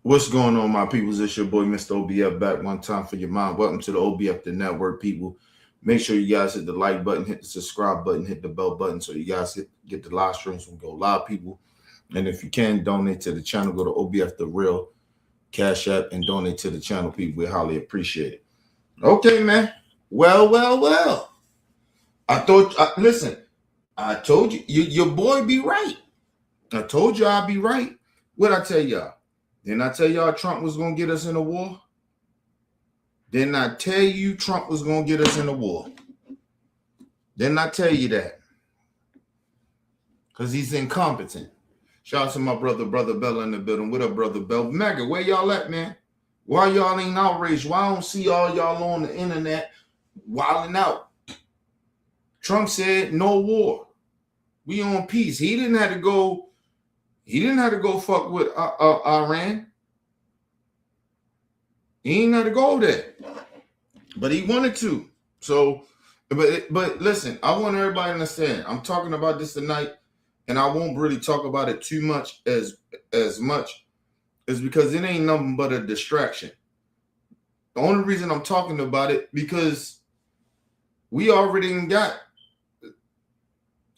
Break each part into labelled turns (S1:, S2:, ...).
S1: What's going on, my peoples? It's your boy, Mr. OBF, back one time for your mind. Welcome to the OBF, the network, people. Make sure you guys hit the like button, hit the subscribe button, hit the bell button so you guys get the live streams when we go live, people. And if you can, donate to the channel. Go to OBF The Real, Cash App, and donate to the channel, people. We highly appreciate it. Okay, man. Well. Listen, I told you, your boy be right. I told you I'd be right. What'd I tell y'all? Didn't I tell y'all Trump was going to get us in a war? Didn't I tell you Trump was going to get us in a war? Didn't I tell you that? Because he's incompetent. Shout out to my brother Bella in the building. What up, brother Bell? Maga, where y'all at, man? Why y'all ain't outraged? Why I don't see all y'all on the internet wilding out? Trump said no war. We on peace. He didn't have to go fuck with Iran. He ain't had to go there, but he wanted to. So, but listen, I want everybody to understand. I'm talking about this tonight, and I won't really talk about it too much as much, is because it ain't nothing but a distraction. The only reason I'm talking about it because we already got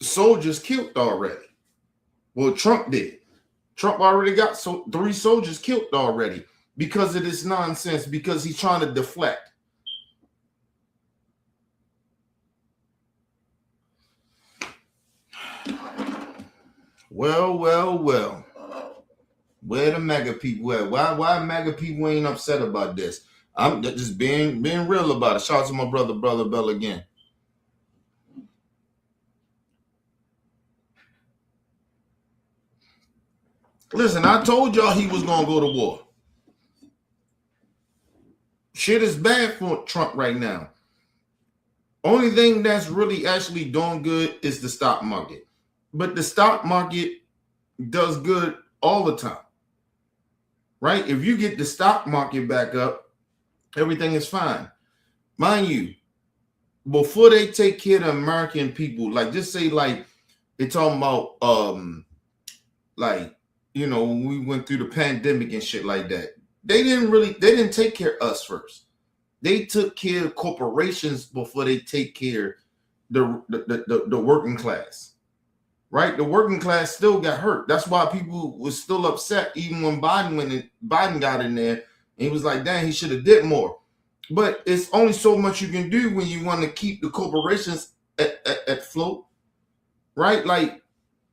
S1: soldiers killed already. Well, Trump did. Trump already got 3 soldiers killed already because of this nonsense, because he's trying to deflect. Well. Where the MAGA people at? Why MAGA people ain't upset about this? I'm just being real about it. Shout out to my brother Bell again. Listen, I told y'all he was going to go to war. Shit is bad for Trump right now. Only thing that's really actually doing good is the stock market. But the stock market does good all the time. Right? If you get the stock market back up, everything is fine. Mind you, before they take care of the American people, like just say like they're talking about when we went through the pandemic and shit like that, they didn't take care of us first. They took care of corporations before they take care of the working class, right? The working class still got hurt. That's why people was still upset even when Biden got in there. And he was like, dang, he should have did more. But it's only so much you can do when you want to keep the corporations at float, right? Like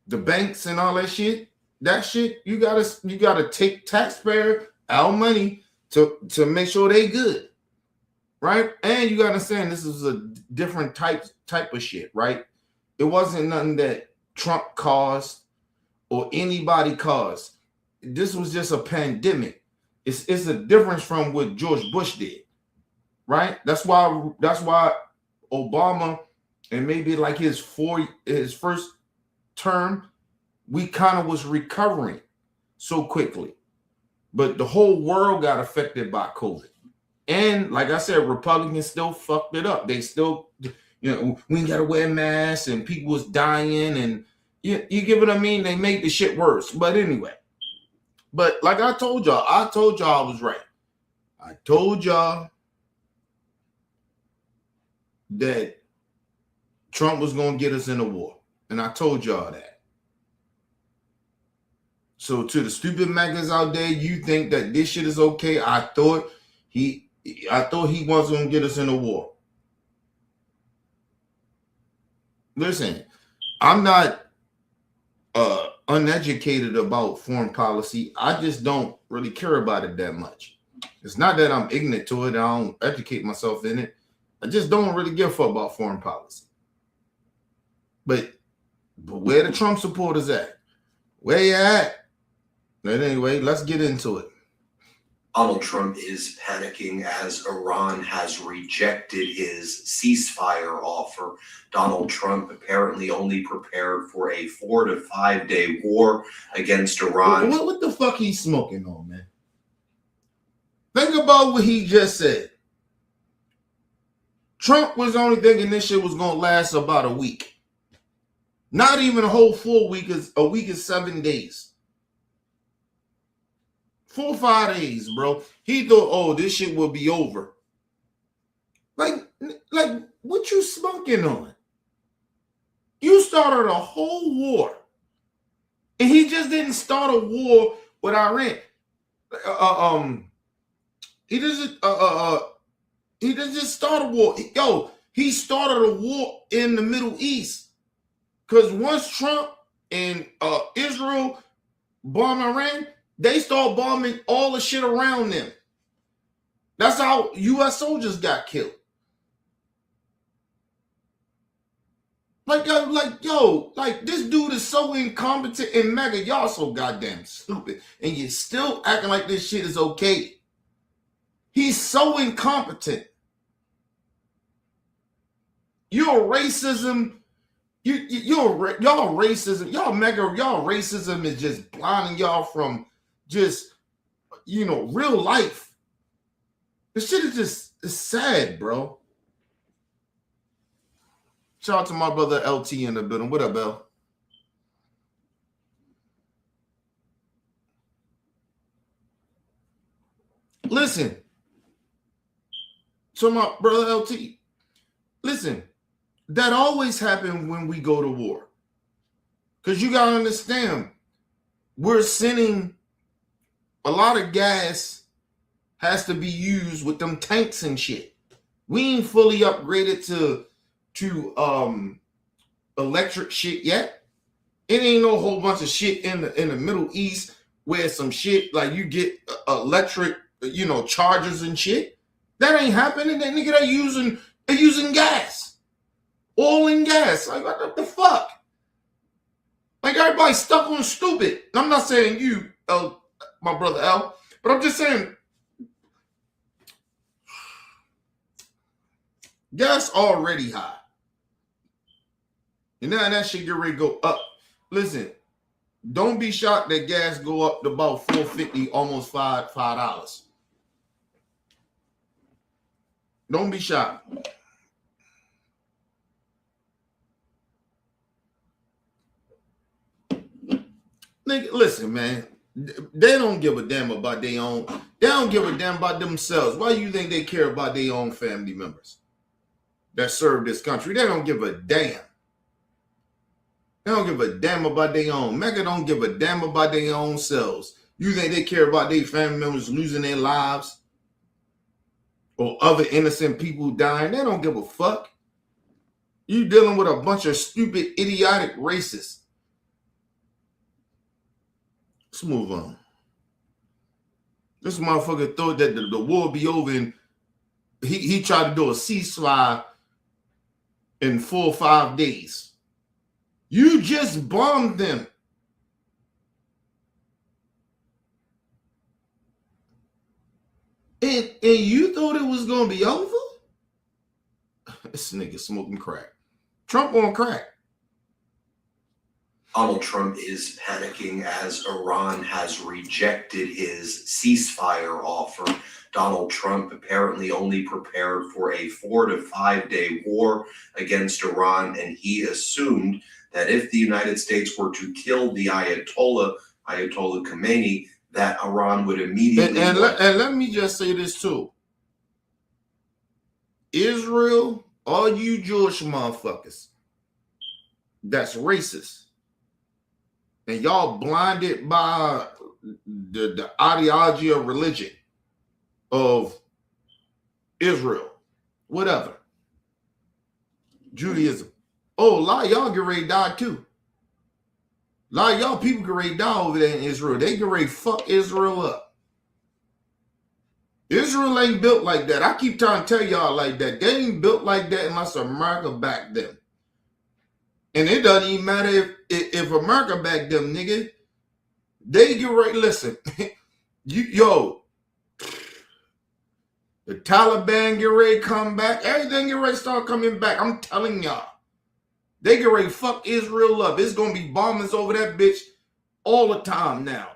S1: the banks and all that shit. That shit, you gotta take taxpayer our money to make sure they good, right? And you gotta understand this is a different type of shit, right? It wasn't nothing that Trump caused or anybody caused. This was just a pandemic. It's a difference from what George Bush did, right? That's why Obama and maybe like his first term, we kind of was recovering so quickly. But the whole world got affected by COVID. And like I said, Republicans still fucked it up. They still, we got to wear masks and people was dying. And you get what I mean? They made the shit worse. But anyway. But like I told y'all I was right. I told y'all that Trump was going to get us in a war. And I told y'all that. So to the stupid MAGAs out there, you think that this shit is okay? I thought he was going to get us in a war. Listen, I'm not uneducated about foreign policy. I just don't really care about it that much. It's not that I'm ignorant to it. I don't educate myself in it. I just don't really give a fuck about foreign policy. But where the Trump supporters at? Where you at? But anyway, let's get into it.
S2: Donald Trump is panicking as Iran has rejected his ceasefire offer. Donald Trump apparently only prepared for a 4 to 5 day war against Iran.
S1: What the fuck he's smoking on, man? Think about what he just said. Trump was only thinking this shit was going to last about a week. Not even a whole full week. A week is 7 days. 4 or 5 days, bro. He thought, oh, this shit will be over. Like what you smoking on? You started a whole war. And he just didn't start a war with Iran. He doesn't just start a war. Yo, he started a war in the Middle East. Because once Trump and Israel bomb Iran, they start bombing all the shit around them. That's how U.S. soldiers got killed. Like this dude is so incompetent, and Maga, y'all so goddamn stupid, and you're still acting like this shit is okay. He's so incompetent. Your racism, y'all racism, y'all racism is just blinding y'all from just, real life. This shit is it's sad, bro. Shout out to my brother LT in the building. What up, Bell? Listen. So my brother LT, listen, that always happens when we go to war. Because you got to understand, we're sending a lot of gas has to be used with them tanks and shit. We ain't fully upgraded to electric shit yet. It ain't no whole bunch of shit in the Middle East where some shit like you get electric, chargers and shit. That ain't happening. That nigga they're using gas, oil and gas. Like what the fuck? Like everybody's stuck on stupid. I'm not saying you, my brother L, but I'm just saying gas already high. And now that shit get ready to go up. Listen, don't be shocked that gas go up to about $4.50, almost $5. Don't be shocked. Nigga, listen, man. They don't give a damn about their own. They don't give a damn about themselves. Why do you think they care about their own family members that serve this country? They don't give a damn. They don't give a damn about their own. Maga don't give a damn about their own selves. You think they care about their family members losing their lives or other innocent people dying? They don't give a fuck. You dealing with a bunch of stupid, idiotic racists. Let's move on. This motherfucker thought that the war would be over, and he tried to do a ceasefire in 4 or 5 days. You just bombed them. And you thought it was going to be over? This nigga smoking crack. Trump on crack.
S2: Donald Trump is panicking as Iran has rejected his ceasefire offer. Donald Trump apparently only prepared for a 4 to 5 day war against Iran, and he assumed that if the United States were to kill the Ayatollah Khomeini, that Iran would immediately...
S1: And let me just say this too. Israel, all you Jewish motherfuckers, that's racist. And y'all blinded by the ideology of religion of Israel, whatever, Judaism. Oh, a lot of y'all get ready to die too. A lot of y'all people get ready to die over there in Israel. They get ready to fuck Israel up. Israel ain't built like that. I keep trying to tell y'all like that. They ain't built like that unless America backed them. And it doesn't even matter if America backed them, nigga. They get ready. Listen, the Taliban get ready to come back. Everything get ready to start coming back. I'm telling y'all. They get ready to fuck Israel up. It's going to be bombings over that bitch all the time now.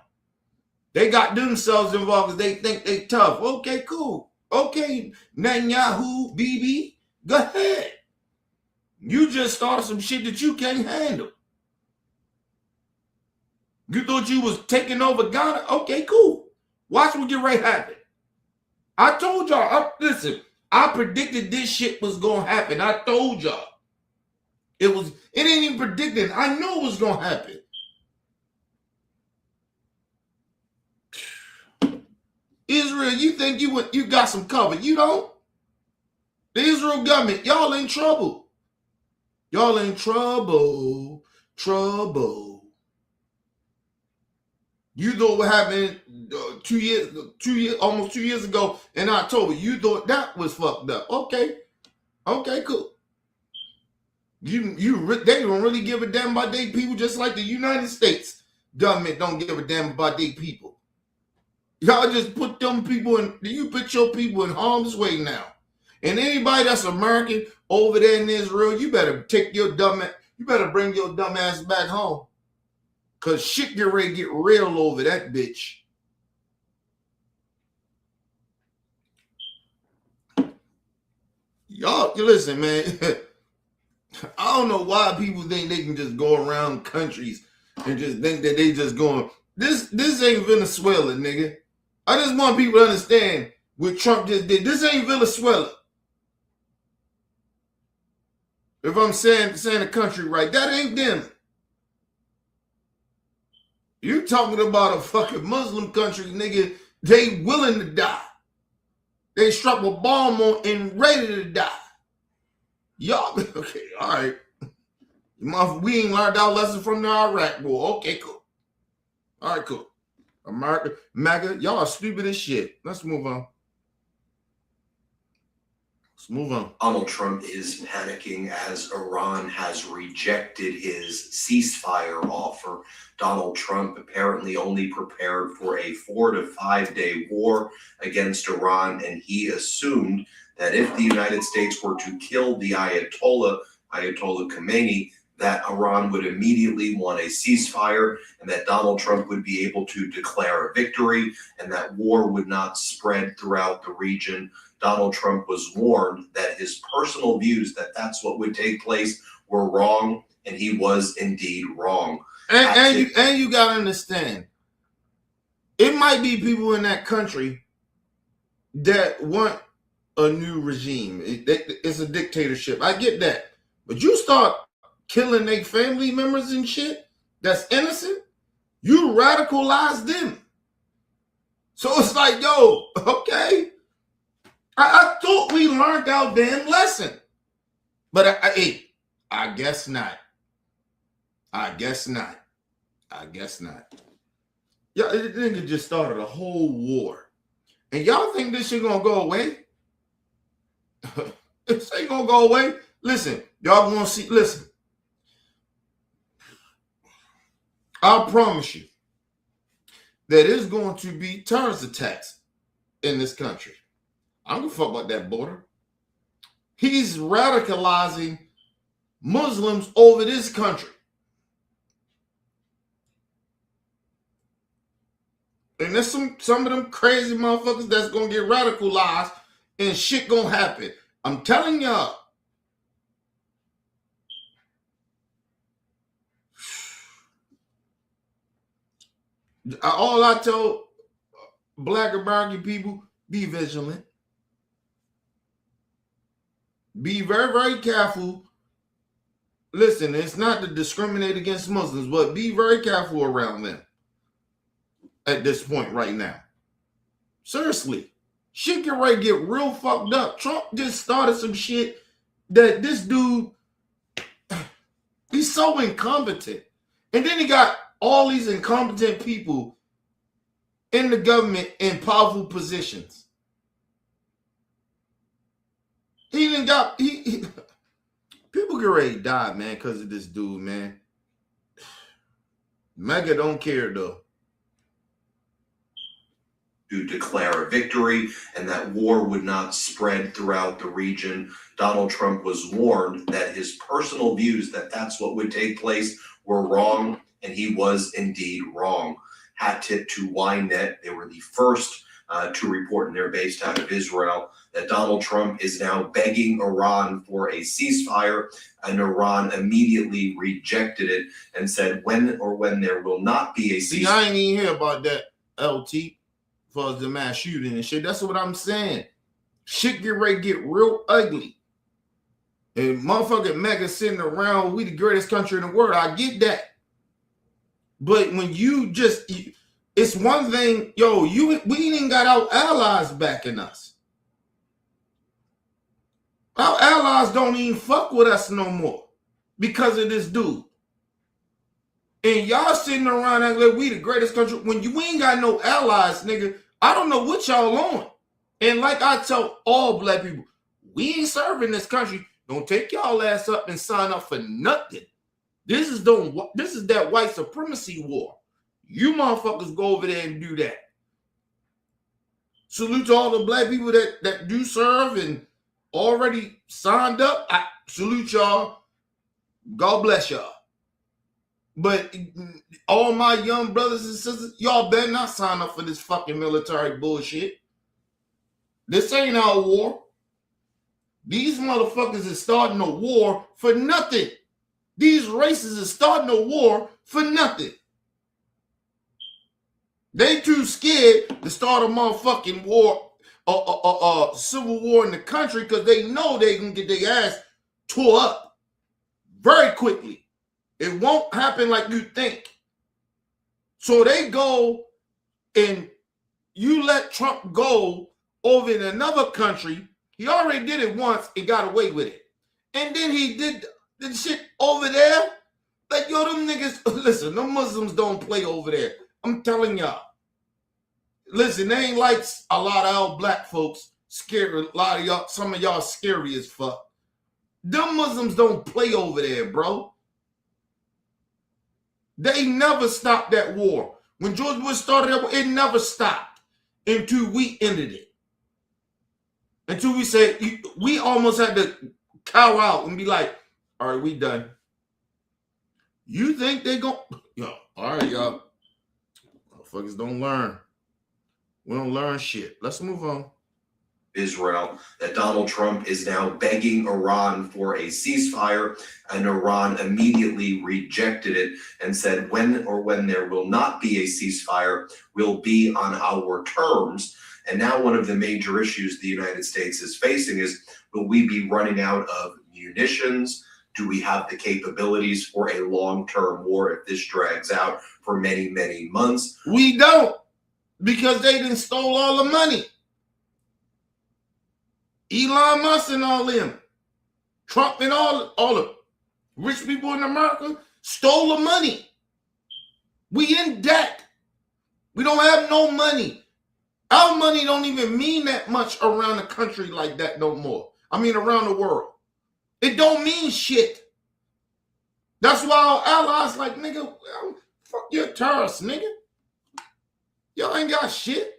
S1: They got themselves involved because they think they tough. Okay, cool. Okay, Netanyahu, BB, go ahead. You just started some shit that you can't handle. You thought you was taking over Ghana? Okay, cool. Watch what get ready to happen. I told y'all, listen, I predicted this shit was gonna happen. I told y'all. It ain't even predicting. I knew it was gonna happen. Israel, you think you got some cover. You don't. The Israel government, y'all in trouble. Y'all in trouble. Trouble. You thought what happened 2 years, almost 2 years ago in October. You thought that was fucked up. Okay, cool. They don't really give a damn about their people, just like the United States government don't give a damn about their people. Y'all just put them people in. You put your people in harm's way now. And anybody that's American over there in Israel, you better bring your dumb ass back home. Cause shit get ready to get real over that bitch. Y'all, listen, man. I don't know why people think they can just go around countries and just think that they just going. This ain't Venezuela, nigga. I just want people to understand what Trump just did. This ain't Venezuela. If I'm saying the country right, that ain't them. You talking about a fucking Muslim country, nigga. They willing to die. They struck a bomb on and ready to die. Y'all, okay, all right. We ain't learned our lesson from the Iraq war. Okay, cool. All right, cool. America, Maga, y'all are stupid as shit. Let's move on.
S2: Donald Trump is panicking as Iran has rejected his ceasefire offer. Donald Trump apparently only prepared for a 4 to 5 day war against Iran, and he assumed that if the United States were to kill the Ayatollah Khomeini, that Iran would immediately want a ceasefire and that Donald Trump would be able to declare a victory and that war would not spread throughout the region. Donald Trump was warned that his personal views that that's what would take place were wrong, and he was indeed wrong.
S1: And you gotta understand, it might be people in that country that want a new regime. It's a dictatorship. I get that. But you start killing their family members and shit that's innocent, you radicalize them. So it's like, yo, okay. I thought we learned our damn lesson. But I guess not. I guess not. Y'all, this nigga just started a whole war. And y'all think this shit gonna go away? This ain't gonna go away. Listen, y'all gonna see, listen. I promise you that there's going to be terrorist attacks in this country. I don't give a fuck about that border. He's radicalizing Muslims over this country. And there's some of them crazy motherfuckers that's going to get radicalized and shit going to happen. I'm telling y'all. All I tell Black American people, be vigilant. Be very, very careful. Listen, it's not to discriminate against Muslims, but be very careful around them at this point right now. Seriously. Shit get ready to get real fucked up. Trump just started some shit that this dude, he's so incompetent. And then he got all these incompetent people in the government in powerful positions. People get ready to die, man, because of this dude, man. Maga don't care, though.
S2: To declare a victory and that war would not spread throughout the region. Donald Trump was warned that his personal views that that's what would take place were wrong, and he was indeed wrong. Hat tip to Ynet. They were the first to report, and they're based out of Israel, that Donald Trump is now begging Iran for a ceasefire, and Iran immediately rejected it and said when there will not be a ceasefire.
S1: See, I ain't even hear about that, LT. far as the mass shooting and shit. That's what I'm saying. Shit get ready to get real ugly. And motherfucking Maga sitting around, we the greatest country in the world. I get that. But when you just, it's one thing, yo, we ain't got our allies backing us. Our allies don't even fuck with us no more because of this dude. And y'all sitting around acting like we the greatest country. When we ain't got no allies, nigga, I don't know what y'all on. And like I tell all black people, we ain't serving this country. Don't take y'all ass up and sign up for nothing. This is that white supremacy war. You motherfuckers go over there and do that. Salute to all the black people that do serve and already signed up. I salute y'all. God bless y'all. But all my young brothers and sisters, y'all better not sign up for this fucking military bullshit. This ain't our war. These motherfuckers is starting a war for nothing. These races is starting a war for nothing. They too scared to start a motherfucking war, civil war in the country because they know they can get their ass tore up very quickly. It won't happen like you think. So they go and you let Trump go over in another country. He already did it once and got away with it. And then he did the shit over there. Like, yo, them niggas, listen, them Muslims don't play over there. I'm telling y'all. Listen, they ain't like a lot of our black folks scary. A lot of y'all, some of y'all scary as fuck. Them Muslims don't play over there, bro. They never stopped that war. When George Bush started that war, it never stopped until we ended it. Until we said, we almost had to cow out and be like, all right, we done. You think they go, yo, all right, y'all. Motherfuckers don't learn. We don't learn shit. Let's move on.
S2: Israel, that Donald Trump is now begging Iran for a ceasefire, and Iran immediately rejected it and said when there will not be a ceasefire will be on our terms. And now one of the major issues the United States is facing is, will we be running out of munitions? Do we have the capabilities for a long-term war if this drags out for many, many months?
S1: We don't, because they done stole all the money. Elon Musk and all them, Trump and all the rich people in America stole the money. We in debt. We don't have no money. Our money don't even mean that much around the country like that no more. I mean, around the world. It don't mean shit. That's why our allies like, nigga, fuck your terrorists, nigga. Y'all ain't got shit.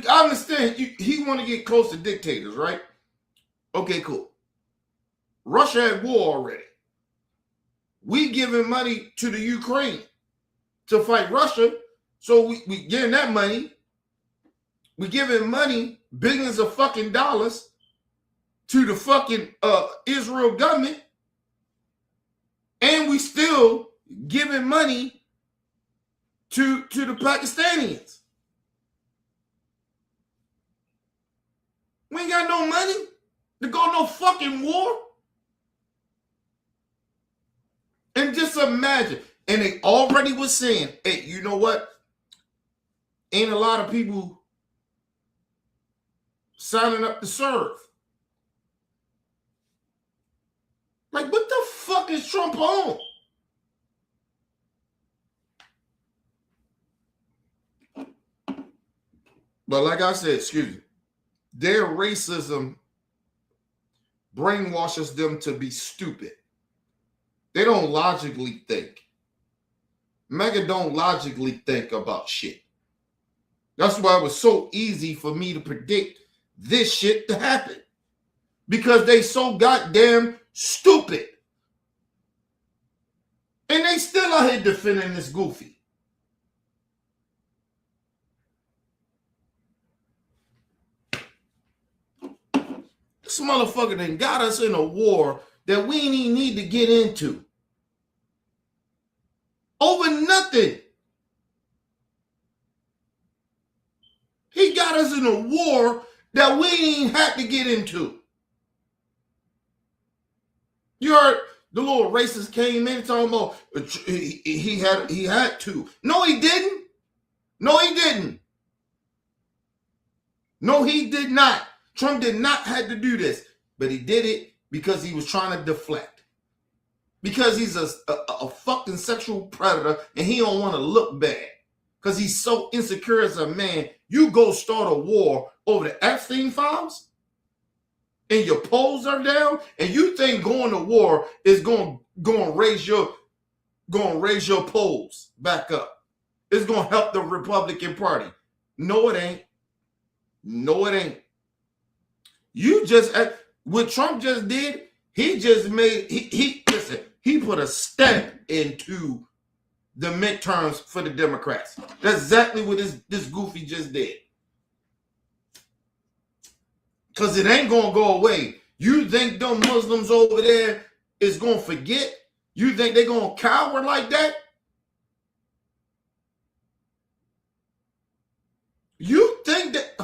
S1: I understand he want to get close to dictators, right? Okay, cool. Russia at war already. We giving money to the Ukraine to fight Russia, so we getting that money. We giving money, billions of fucking dollars, to the fucking Israel government, and we still giving money to the Pakistanians. We ain't got no money to go no fucking war. And just imagine. And they already was saying, hey, you know what? Ain't a lot of people signing up to serve. Like, what the fuck is Trump on? But like I said, excuse me, their racism brainwashes them to be stupid. They don't logically think. Maga don't logically think about shit. That's why it was so easy for me to predict this shit to happen. Because they so goddamn stupid. And they still out here defending this goofy. This motherfucker done got us in a war that we ain't even need to get into. over nothing. He got us in a war that we ain't had to get into. You heard the little racist came in talking about he had to. No, he didn't. No, he didn't. No, he did not. Trump did not have to do this, but he did it because he was trying to deflect. Because he's a fucking sexual predator and he don't want to look bad. Because he's so insecure as a man, you go start a war over the Epstein files and your polls are down, and you think going to war is going to raise your polls back up. It's going to help the Republican Party. No, it ain't. No, it ain't. You just, what Trump just did, he just made, listen, he put a stamp into the midterms for the Democrats. That's exactly what this goofy just did. Because it ain't going to go away. You think them Muslims over there is going to forget? You think they're going to cower like that? You think that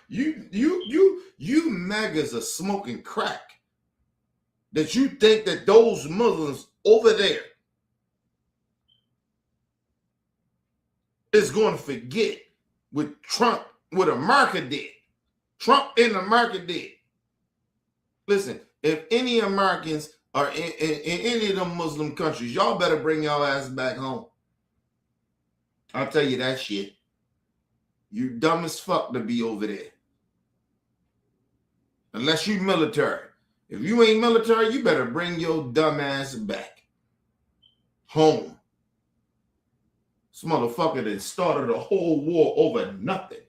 S1: you Magas are smoking crack, that you think that those Muslims over there is going to forget what Trump, what America did. Trump and America did. Listen, if any Americans are in any of them Muslim countries, y'all better bring y'all ass back home. I'll tell you that shit. You dumb as fuck to be over there. Unless you military. If you ain't military, you better bring your dumb ass back home. This motherfucker that started a whole war over nothing.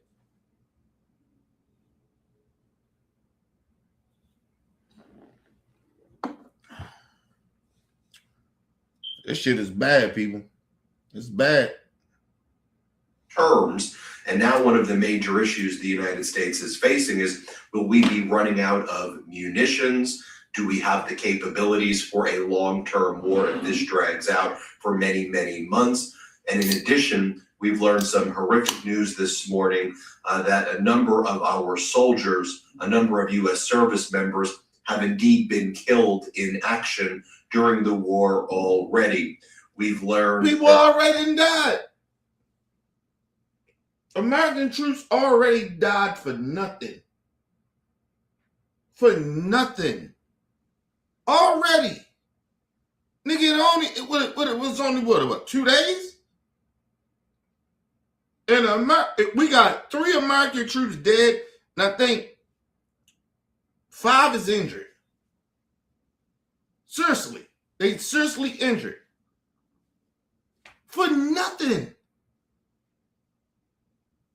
S1: This shit is bad, people. It's bad.
S2: Terms, and now one of the major issues the United States is facing is, will we be running out of munitions? Do we have the capabilities for a long-term war if this drags out for many, many months? And in addition, we've learned some horrific news this morning that a number of our soldiers, a number of U.S. service members have indeed been killed in action during the war already. We've learned
S1: people already died. American troops already died for nothing. For nothing. Already. Nigga, it was only what, 2 days? And we got 3 American troops dead, and I think 5 is injured. Seriously. They seriously injured. For nothing.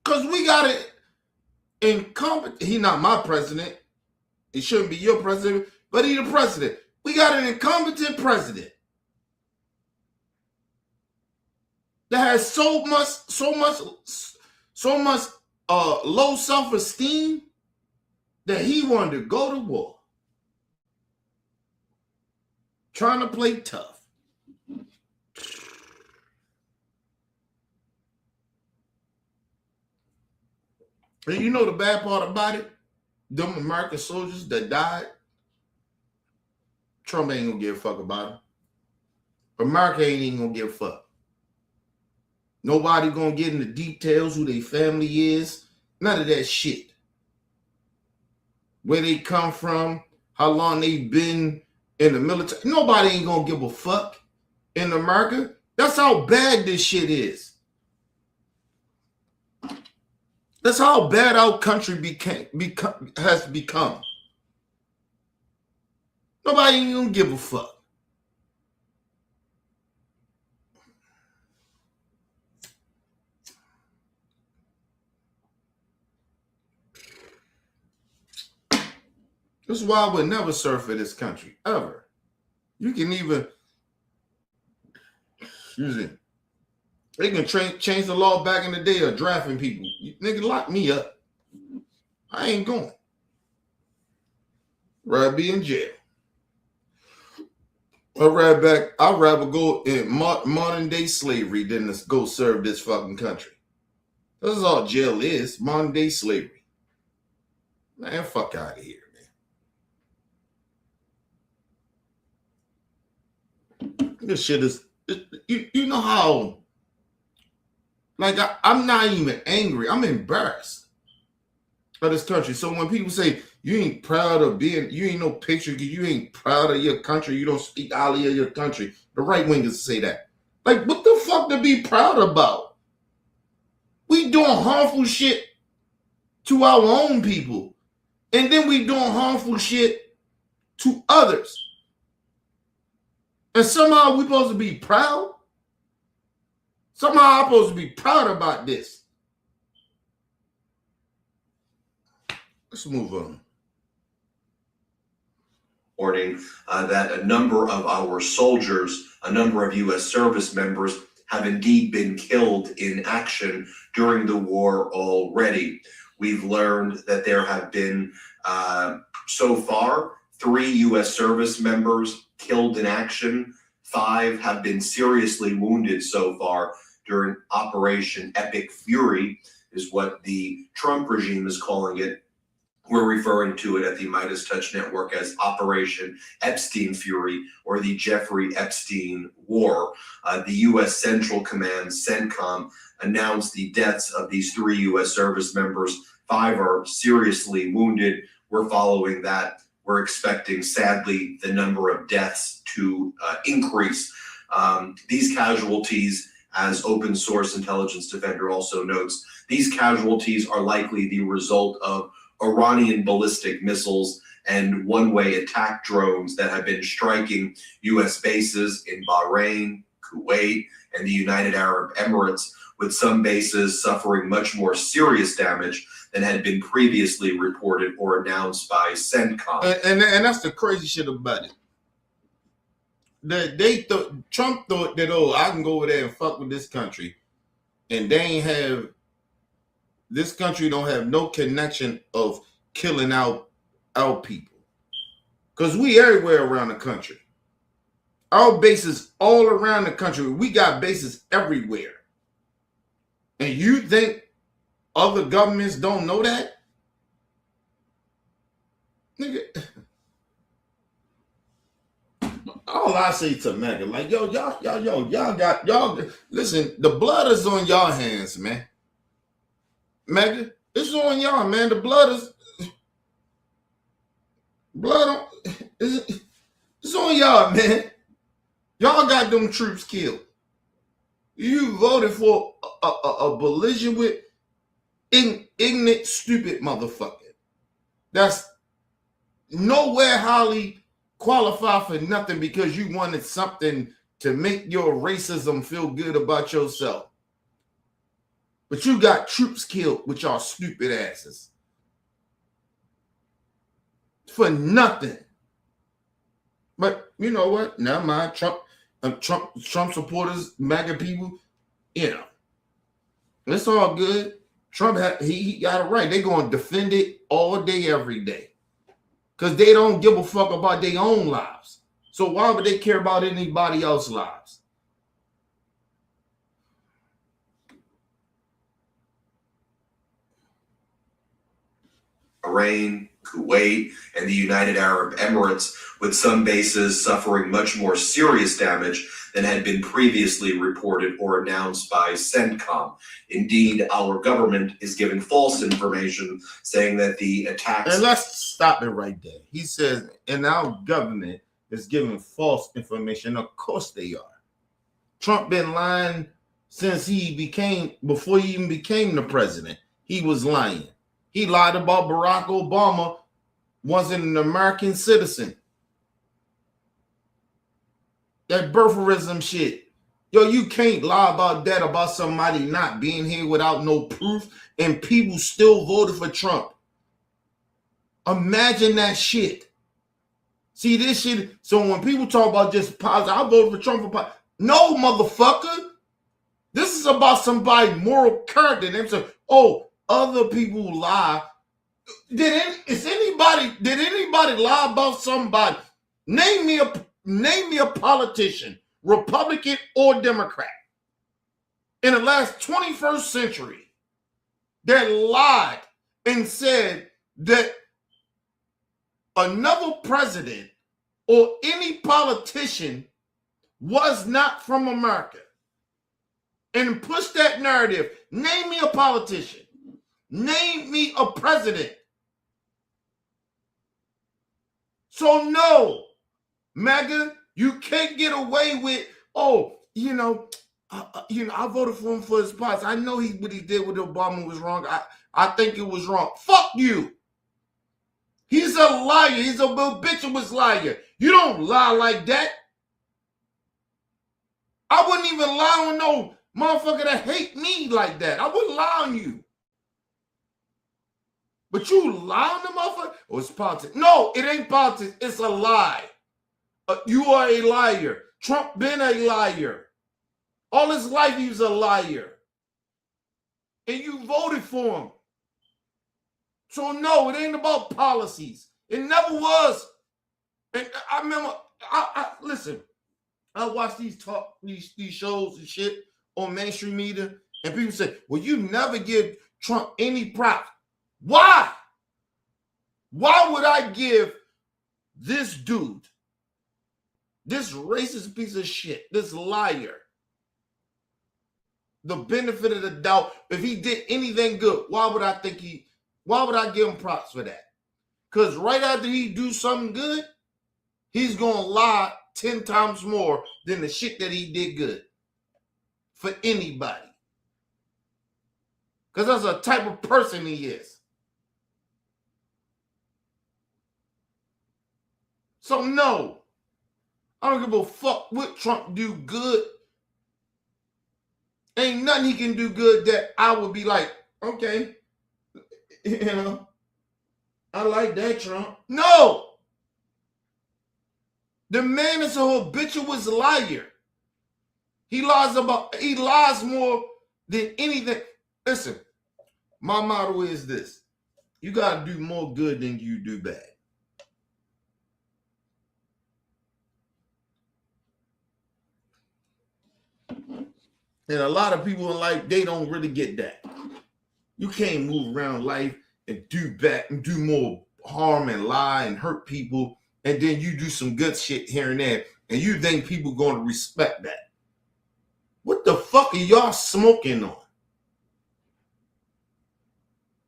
S1: Because we got it incompetent. He not my president. He shouldn't be your president, but he the president. We got an incompetent president that has so much low self-esteem that he wanted to go to war. Trying to play tough. And you know the bad part about it? Them American soldiers that died, Trump ain't gonna give a fuck about them. America ain't even gonna give a fuck. Nobody gonna get into details who their family is. None of that shit. Where they come from, how long they been in the military. Nobody ain't gonna give a fuck in America. That's how bad this shit is. That's how bad our country has become. Nobody ain't gonna give a fuck. This is why I would never serve for this country, ever. You can even, excuse me, they can change the law back in the day of drafting people. Nigga, lock me up. I ain't going. Rather be in jail. I'd rather go in modern day slavery than to go serve this fucking country. This is all jail is, modern day slavery. Man, fuck out of here, man. This shit is, you know how, like, I'm not even angry. I'm embarrassed of this country. So when people say, you ain't proud of you ain't no picture, you ain't proud of your country, you don't speak highly of your country, the right wingers say that. Like, what the fuck to be proud about? We doing harmful shit to our own people. And then we doing harmful shit to others. And somehow we supposed to be proud? Somehow I'm supposed to be proud about this. Let's move on.
S2: Reporting that a number of our soldiers, a number of U.S. service members have indeed been killed in action during the war already. We've learned that there have been, so far, 3 U.S. service members killed in action. 5 have been seriously wounded so far during Operation Epic Fury, is what the Trump regime is calling it. We're referring to it at the Midas Touch Network as Operation Epstein Fury, or the Jeffrey Epstein War. The U.S. Central Command, CENTCOM, announced the deaths of these 3 U.S. service members. 5 are seriously wounded. We're following that. We're expecting, sadly, the number of deaths to increase. These casualties, as Open Source Intelligence Defender also notes, these casualties are likely the result of Iranian ballistic missiles and one-way attack drones that have been striking U.S. bases in Bahrain, Kuwait, and the United Arab Emirates, with some bases suffering much more serious damage than had been previously reported or announced by CENTCOM.
S1: And that's the crazy shit about it. Trump thought that, I can go over there and fuck with this country, and this country don't have no connection of killing out our people. Because we everywhere around the country. Our bases all around the country. We got bases everywhere. And you think other governments don't know that? Nigga. All I say to Maga, like, y'all listen, the blood is on y'all hands, man. Maga, it's on y'all, man. The it's on y'all, man. Y'all got them troops killed. You voted for a belligerent, ignorant, stupid motherfucker. That's nowhere highly qualified for nothing because you wanted something to make your racism feel good about yourself. But you got troops killed with y'all stupid asses. For nothing. But you know what? Never mind. Trump supporters, MAGA people, it's all good. Trump, he got it right. They're going to defend it all day, every day. Because they don't give a fuck about their own lives. So why would they care about anybody else's lives?
S2: Bahrain, Kuwait, and the United Arab Emirates, with some bases suffering much more serious damage than had been previously reported or announced by CENTCOM. Indeed, our government is giving false information saying that the attacks...
S1: And let's stop it right there. He says, and our government is giving false information. Of course they are. Trump been lying since before he even became the president. He was lying. He lied about Barack Obama wasn't an American citizen. That birtherism shit. Yo, you can't lie about that, about somebody not being here without no proof, and people still voted for Trump. Imagine that shit. See this shit? So when people talk about just positive, I voted for Trump for positive. No, motherfucker. This is about somebody's moral character. They say, other people lie. Did anybody lie about somebody? Name me name me a politician, Republican or Democrat, in the last 21st century that lied and said that another president or any politician was not from America, and push that narrative. Name me a politician. Name me a president. So no, Maga, you can't get away with, I voted for him for his parts. I know what he did with Obama was wrong. I think it was wrong. Fuck you. He's a liar. He's a habituous liar. You don't lie like that. I wouldn't even lie on no motherfucker that hate me like that. I wouldn't lie on you. But you lie on the motherfucker? Oh, it's politics. No, it ain't politics. It's a lie. You are a liar. Trump been a liar. All his life he was a liar. And you voted for him. So no, it ain't about policies. It never was. And I remember, listen, I watch these shows and shit on mainstream media, and people say, well, you never give Trump any props. Why? Why would I give this dude, this racist piece of shit, this liar, the benefit of the doubt if he did anything good? Why would I give him props for that? Because right after he do something good, he's going to lie 10 times more than the shit that he did good for anybody. Because that's the type of person he is. So no, I don't give a fuck what Trump do good. Ain't nothing he can do good that I would be like, okay, I like that Trump. No. The man is a habituous liar. He lies more than anything. Listen, my motto is this. You got to do more good than you do bad. And a lot of people in life, they don't really get that. You can't move around life and do bad and do more harm and lie and hurt people, and then you do some good shit here and there, and you think people going to respect that. What the fuck are y'all smoking on?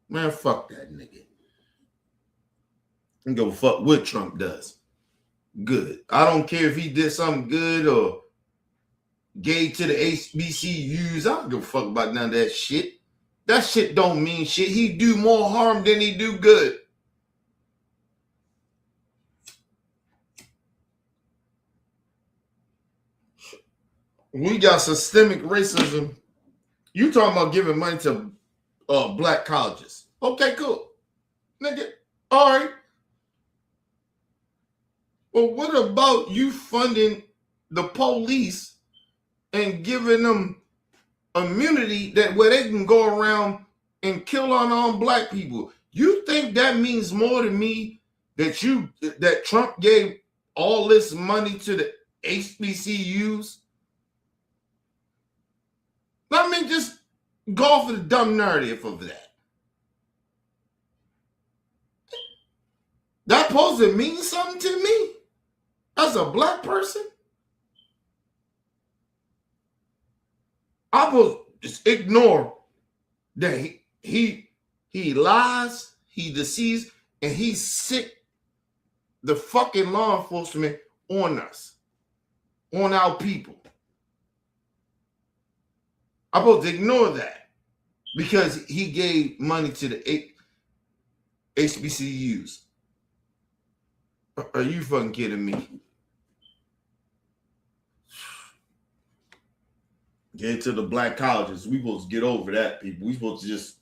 S1: Man, fuck that nigga. I don't give a fuck what Trump does. Good. I don't care if he did something good or gave to the HBCUs. I don't give a fuck about none of that shit. That shit don't mean shit. He do more harm than he do good. We got systemic racism. You talking about giving money to black colleges. Okay, cool. Nigga, all right. Well, what about you funding the police and giving them immunity that where they can go around and kill unarmed black people? You think that means more to me that Trump gave all this money to the HBCUs? Let me just go for the dumb narrative of that. That supposed to mean something to me as a black person? I will just ignore that he lies, he deceives, and he sick the fucking law enforcement on us, on our people. I'm supposed to ignore that because he gave money to the HBCUs. Are you fucking kidding me? Get to the black colleges. We supposed to get over that, people. We supposed to just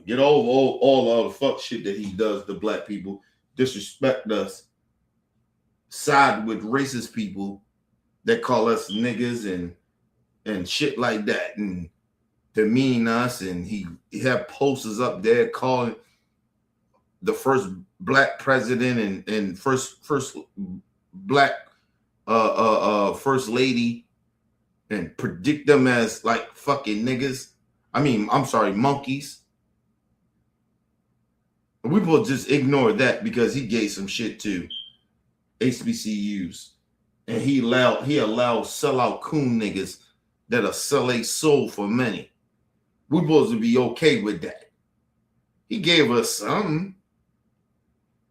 S1: get over all the fuck shit that he does to black people, disrespect us, side with racist people that call us niggas and shit like that, and demean us, and he have posters up there calling the first black president and first black first lady and predict them as like fucking niggas. I mean, I'm sorry, monkeys. We will just ignore that because he gave some shit to HBCUs, and he allowed sellout coon niggas that'll sell a soul for money. We supposed to be okay with that. He gave us something,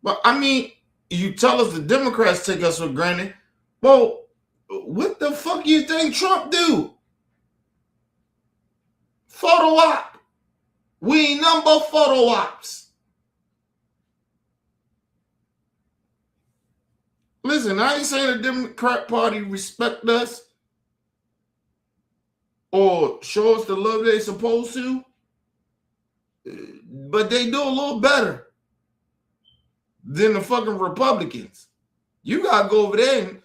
S1: but I mean, you tell us the Democrats take us for granted. Well, what the fuck you think Trump do? Photo op. We ain't nothing but photo ops. Listen, I ain't saying the Democrat Party respect us or show us the love they supposed to, but they do a little better than the fucking Republicans. You gotta go over there and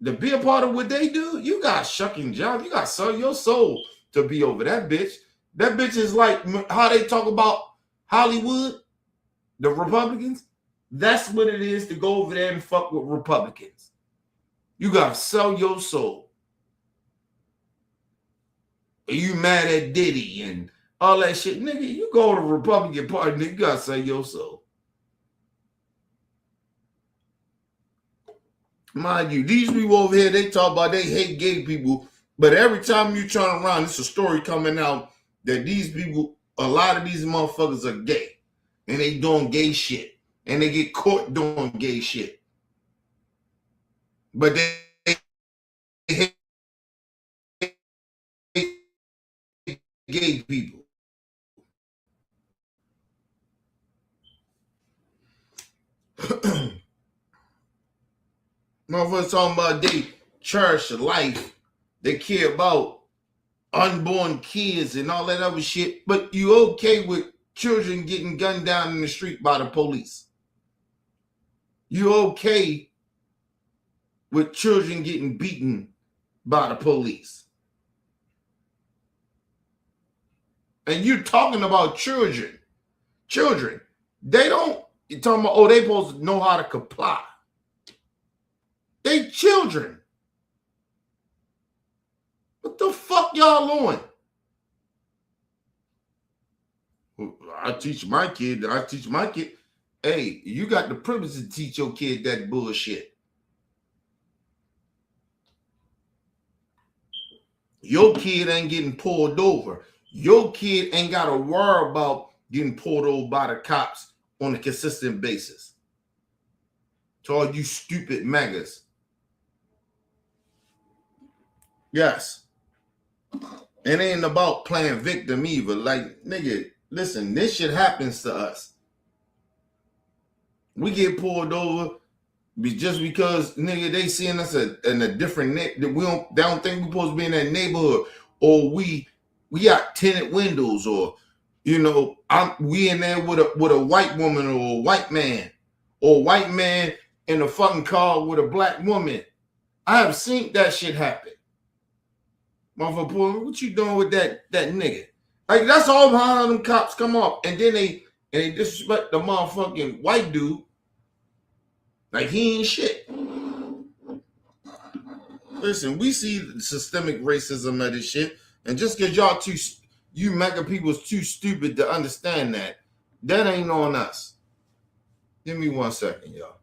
S1: to be a part of what they do, you got shucking job. You got to sell your soul to be over that bitch. That bitch is like how they talk about Hollywood, the Republicans. That's what it is to go over there and fuck with Republicans. You got to sell your soul. Are you mad at Diddy and all that shit? Nigga, you go to the Republican Party, nigga, you got to sell your soul. Mind you, these people over here, they talk about they hate gay people, but every time you turn around, it's a story coming out that these people, a lot of these motherfuckers are gay, and they doing gay shit, and they get caught doing gay shit. But they hate gay people. Motherfuckers talking about they cherish life, they care about unborn kids and all that other shit, but you okay with children getting gunned down in the street by the police? You okay with children getting beaten by the police? And you're talking about children. Children. They don't, you're talking about, oh, they supposed to know how to comply. They children. What the fuck y'all doing? I teach my kid. Hey, you got the privilege to teach your kid that bullshit. Your kid ain't getting pulled over. Your kid ain't got to worry about getting pulled over by the cops on a consistent basis. To all you stupid Magas. Yes. It ain't about playing victim either. Like, nigga, listen, this shit happens to us. We get pulled over just because, nigga, they seeing us in a different they don't think we supposed to be in that neighborhood, or we got tinted windows, or we in there with a white woman or a white man, or a white man in a fucking car with a black woman. I have seen that shit happen. Motherfucker, what you doing with that nigga? Like, that's all how them cops come up, and then they disrespect the motherfucking white dude like he ain't shit. Listen, we see systemic racism of this shit, and just because you Maga people's too stupid to understand that ain't on us. Give me 1 second, y'all.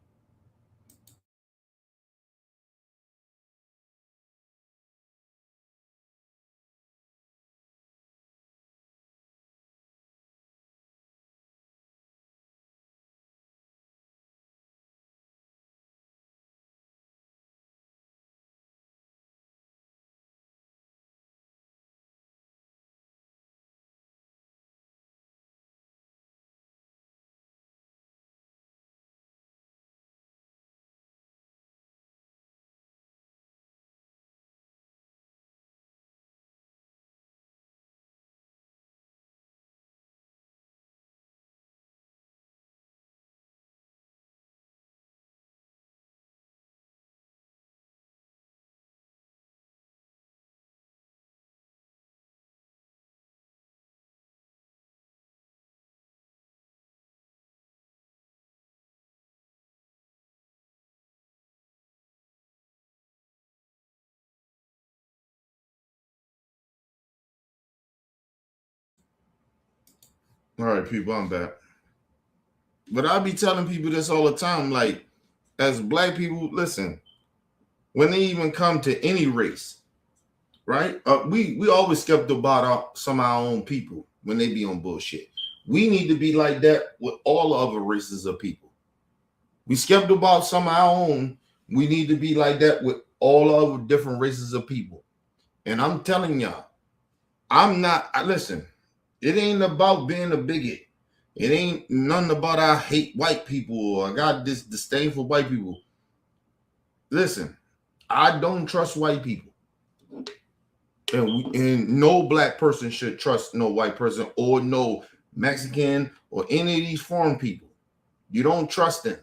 S1: All right, people, I'm back. But I be telling people this all the time. Like, as black people, listen, when they even come to any race, right? We always skeptical about some of our own people when they be on bullshit. We need to be like that with all other races of people. We skeptical about some of our own. We need to be like that with all other different races of people. And I'm telling y'all, listen, it ain't about being a bigot. It ain't nothing about I hate white people or I got this disdain for white people. Listen, I don't trust white people. And no black person should trust no white person or no Mexican or any of these foreign people. You don't trust them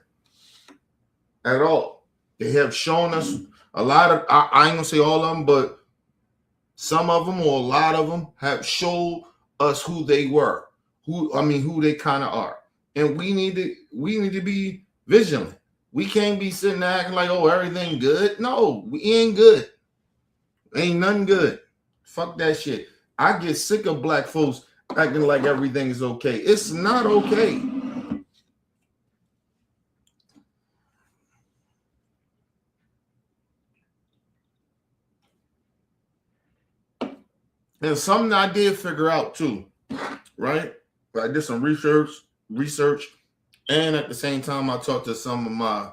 S1: at all. They have shown us a lot of, I ain't gonna say all of them, but some of them or a lot of them have showed us who they were, who they kind of are. And we need to be vigilant. We can't be sitting there acting like, oh, everything good. No, we ain't good. Ain't nothing good. Fuck that shit. I get sick of black folks acting like everything is okay. It's not okay. And something I did figure out too, right? I did some research, and at the same time, I talked to some of my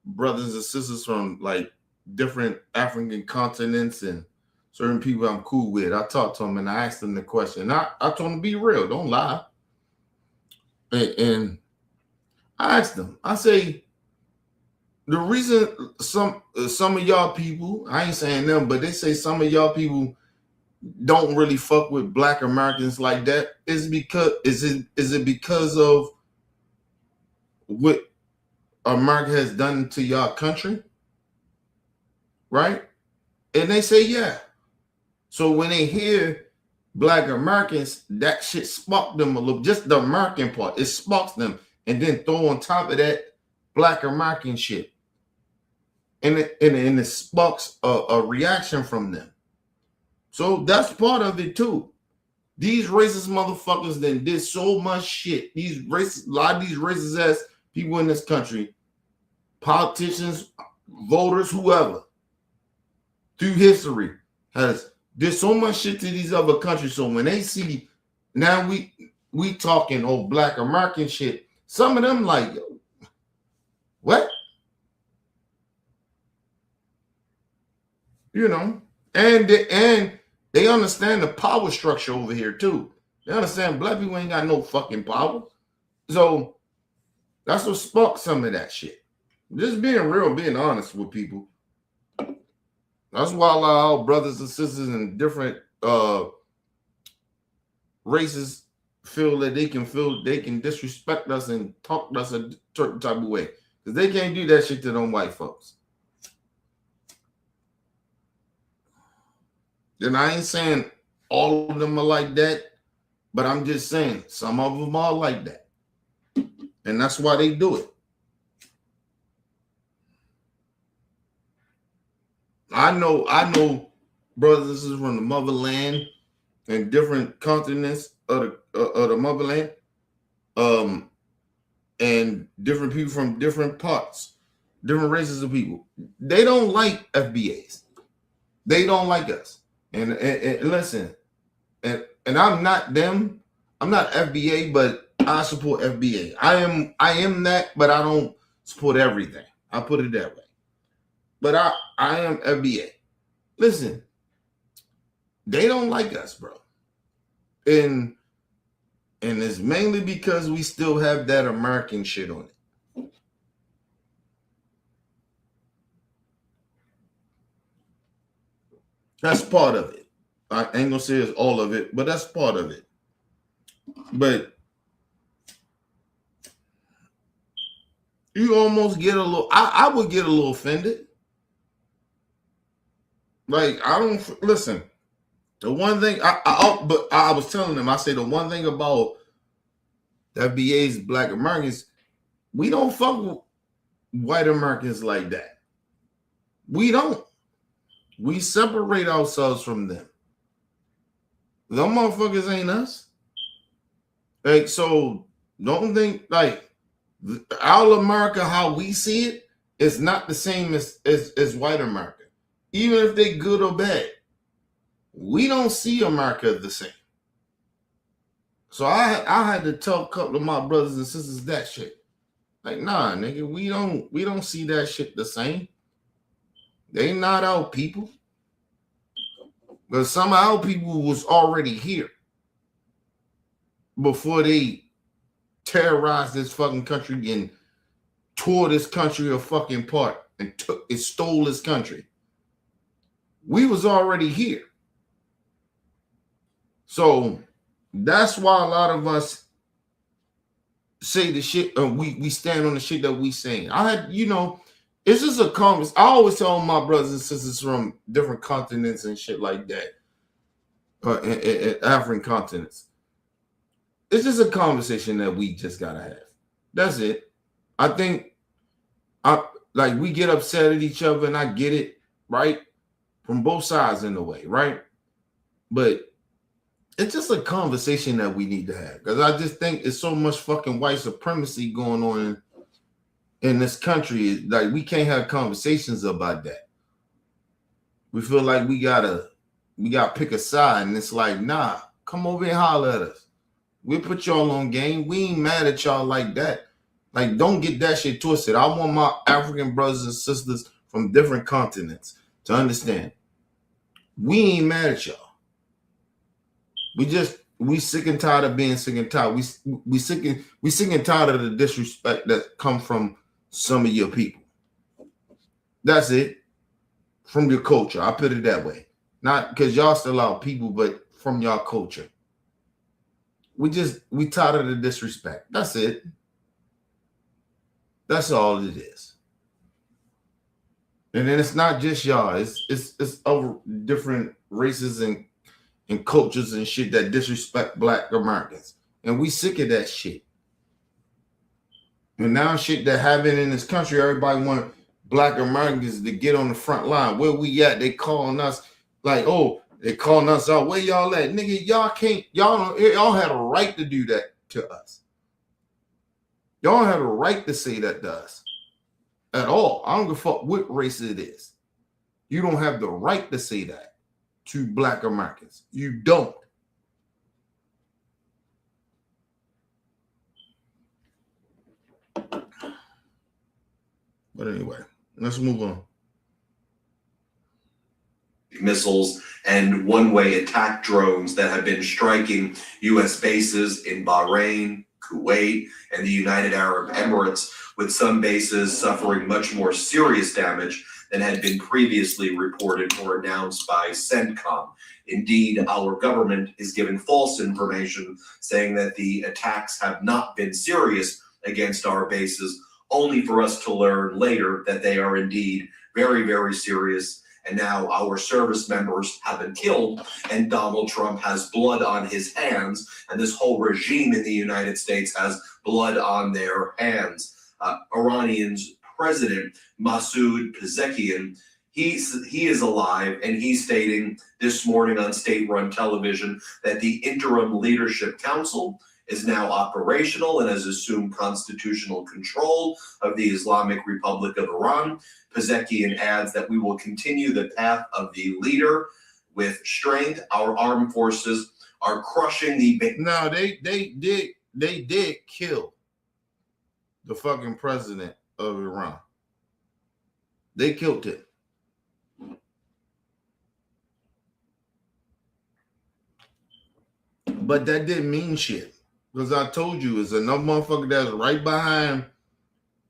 S1: brothers and sisters from like different African continents and certain people I'm cool with. I talked to them and I asked them the question. I told them to be real, don't lie. And I asked them, I say, the reason some of y'all people, I ain't saying them, but they say some of y'all people don't really fuck with black Americans like that is it because of what America has done to y'all country? Right? And they say, yeah. So when they hear black Americans, that shit sparked them a little, just the American part, it sparks them. And then throw on top of that black American shit. And it sparks a reaction from them. So that's part of it too. These racist motherfuckers then did so much shit. A lot of these racist ass people in this country, politicians, voters, whoever, through history, did so much shit to these other countries. So when they see now we talking black American shit, some of them like, what? You know, and they understand the power structure over here too. They understand black people ain't got no fucking power. So that's what sparked some of that shit. Just being real, being honest with people. That's why a lot of our brothers and sisters in different races feel that they can disrespect us and talk to us a certain type of way. Because they can't do that shit to them white folks. And I ain't saying all of them are like that, but I'm just saying some of them are like that. And that's why they do it. I know brothers and sisters from the motherland and different continents of the motherland, and different people from different parts, different races of people. They don't like FBAs. They don't like us. And listen, and I'm not them. I'm not FBA, but I support FBA. I am that, but I don't support everything. I put it that way. But I am FBA. Listen, they don't like us, bro. And it's mainly because we still have that American shit on it. That's part of it. I ain't gonna say it's all of it, but that's part of it. But you almost get a little, I would get a little offended. Like, I don't, listen, the one thing, but I was telling them, I say the one thing about the FBA's black Americans, we don't fuck with white Americans like that. We don't. We separate ourselves from them. Them motherfuckers ain't us. Like, so don't think like our America, how we see it, is not the same as white America. Even if they good or bad, we don't see America the same. So I had to tell a couple of my brothers and sisters that shit. Like, nah, nigga, we don't see that shit the same. They not our people. Because some of our people was already here before they terrorized this fucking country and tore this country fucking apart and stole this country. We was already here. So that's why a lot of us say the shit, we stand on the shit that we saying. I had, it's just a conversation. I always tell my brothers and sisters from different continents and shit like that, in African continents. It's just a conversation that we just gotta have. That's it. I think we get upset at each other, and I get it, right? From both sides in a way, right? But it's just a conversation that we need to have, because I just think it's so much fucking white supremacy going on in this country. Like, we can't have conversations about that. We feel like we gotta pick a side, and it's like, nah, come over and holler at us. We'll put y'all on game. We ain't mad at y'all like that. Like, don't get that shit twisted. I want my African brothers and sisters from different continents to understand. We ain't mad at y'all. We sick and tired of being sick and tired. We sick and tired of the disrespect that come from some of your people. That's it. From your culture. I put it that way. Not because y'all still our people, but from y'all culture. We tired of the disrespect. That's it. That's all it is. And then it's not just y'all. It's over different races and cultures and shit that disrespect Black Americans. And we sick of that shit. And now shit that happening in this country, everybody want Black Americans to get on the front line. Where we at? They calling us like, oh, they calling us out. Where y'all at? Nigga, y'all had a right to do that to us. Y'all have a right to say that to us. At all. I don't give a fuck what race it is. You don't have the right to say that to Black Americans. You don't. But anyway, let's move on.
S2: Missiles and one-way attack drones that have been striking U.S. bases in Bahrain, Kuwait, and the United Arab Emirates, with some bases suffering much more serious damage than had been previously reported or announced by CENTCOM. Indeed, our government is giving false information saying that the attacks have not been serious against our bases, only for us to learn later that they are indeed very, very serious. And now our service members have been killed, and Donald Trump has blood on his hands, and this whole regime in the United States has blood on their hands. Iranian's president, Masoud Pezeshkian, he is alive, and he's stating this morning on state-run television that the Interim Leadership Council is now operational and has assumed constitutional control of the Islamic Republic of Iran. Pezeshkian adds that we will continue the path of the leader with strength. Our armed forces are crushing the...
S1: No, they did kill the fucking president of Iran. They killed him. But that didn't mean shit. Because I told you, it's another motherfucker that's right behind.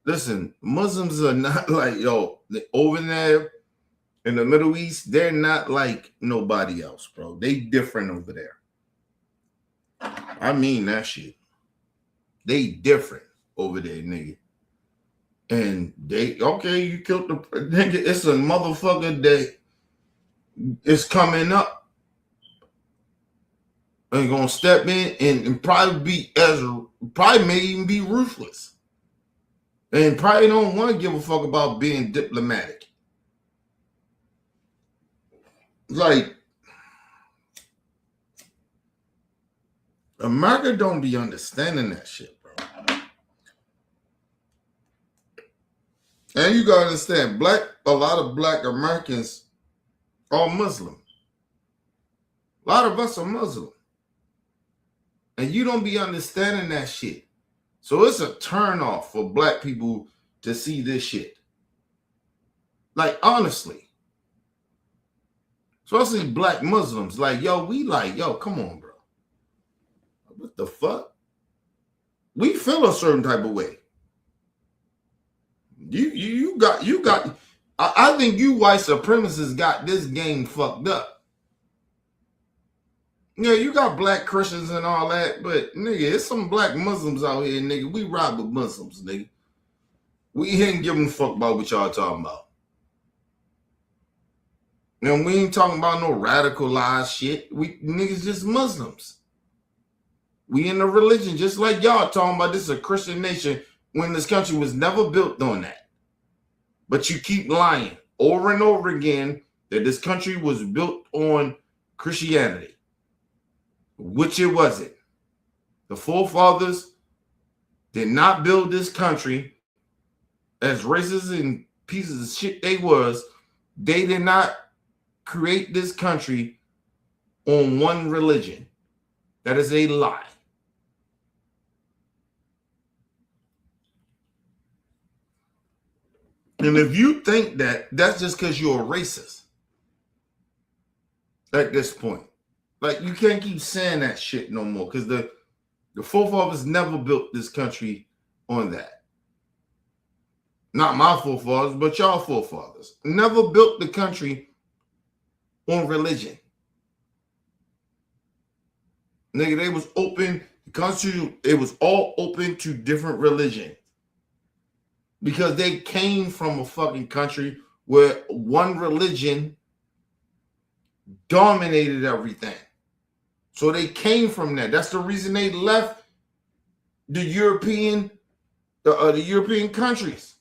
S1: Listen, Muslims are not like, over there in the Middle East, they're not like nobody else, bro. They different over there. I mean that shit. They different over there, nigga. And you killed the nigga. It's a motherfucker that is coming up and gonna step in and probably may even be ruthless. And probably don't want to give a fuck about being diplomatic. Like America don't be understanding that shit, bro. And you gotta understand, a lot of black Americans are Muslim. A lot of us are Muslim. And you don't be understanding that shit. So it's a turn off for black people to see this shit. Like, honestly. Especially black Muslims. Like, yo, come on, bro. What the fuck? We feel a certain type of way. You got I think you white supremacists got this game fucked up. Yeah, you got black Christians and all that, but nigga, it's some black Muslims out here, nigga. We ride with Muslims, nigga. We ain't giving a fuck about what y'all talking about. And we ain't talking about no radicalized shit. We niggas just Muslims. We in a religion just like y'all talking about this is a Christian nation when this country was never built on that. But you keep lying over and over again that this country was built on Christianity, which it wasn't. The forefathers did not build this country as racist and pieces of shit they was. They did not create this country on one religion. That is a lie. And if you think that, that's just because you're a racist at this point. Like, you can't keep saying that shit no more because the forefathers never built this country on that. Not my forefathers, but y'all forefathers. Never built the country on religion. Nigga, they was open. The Constitution, it was all open to different religion. Because they came from a fucking country where one religion dominated everything. So they came from that. That's the reason they left the European countries.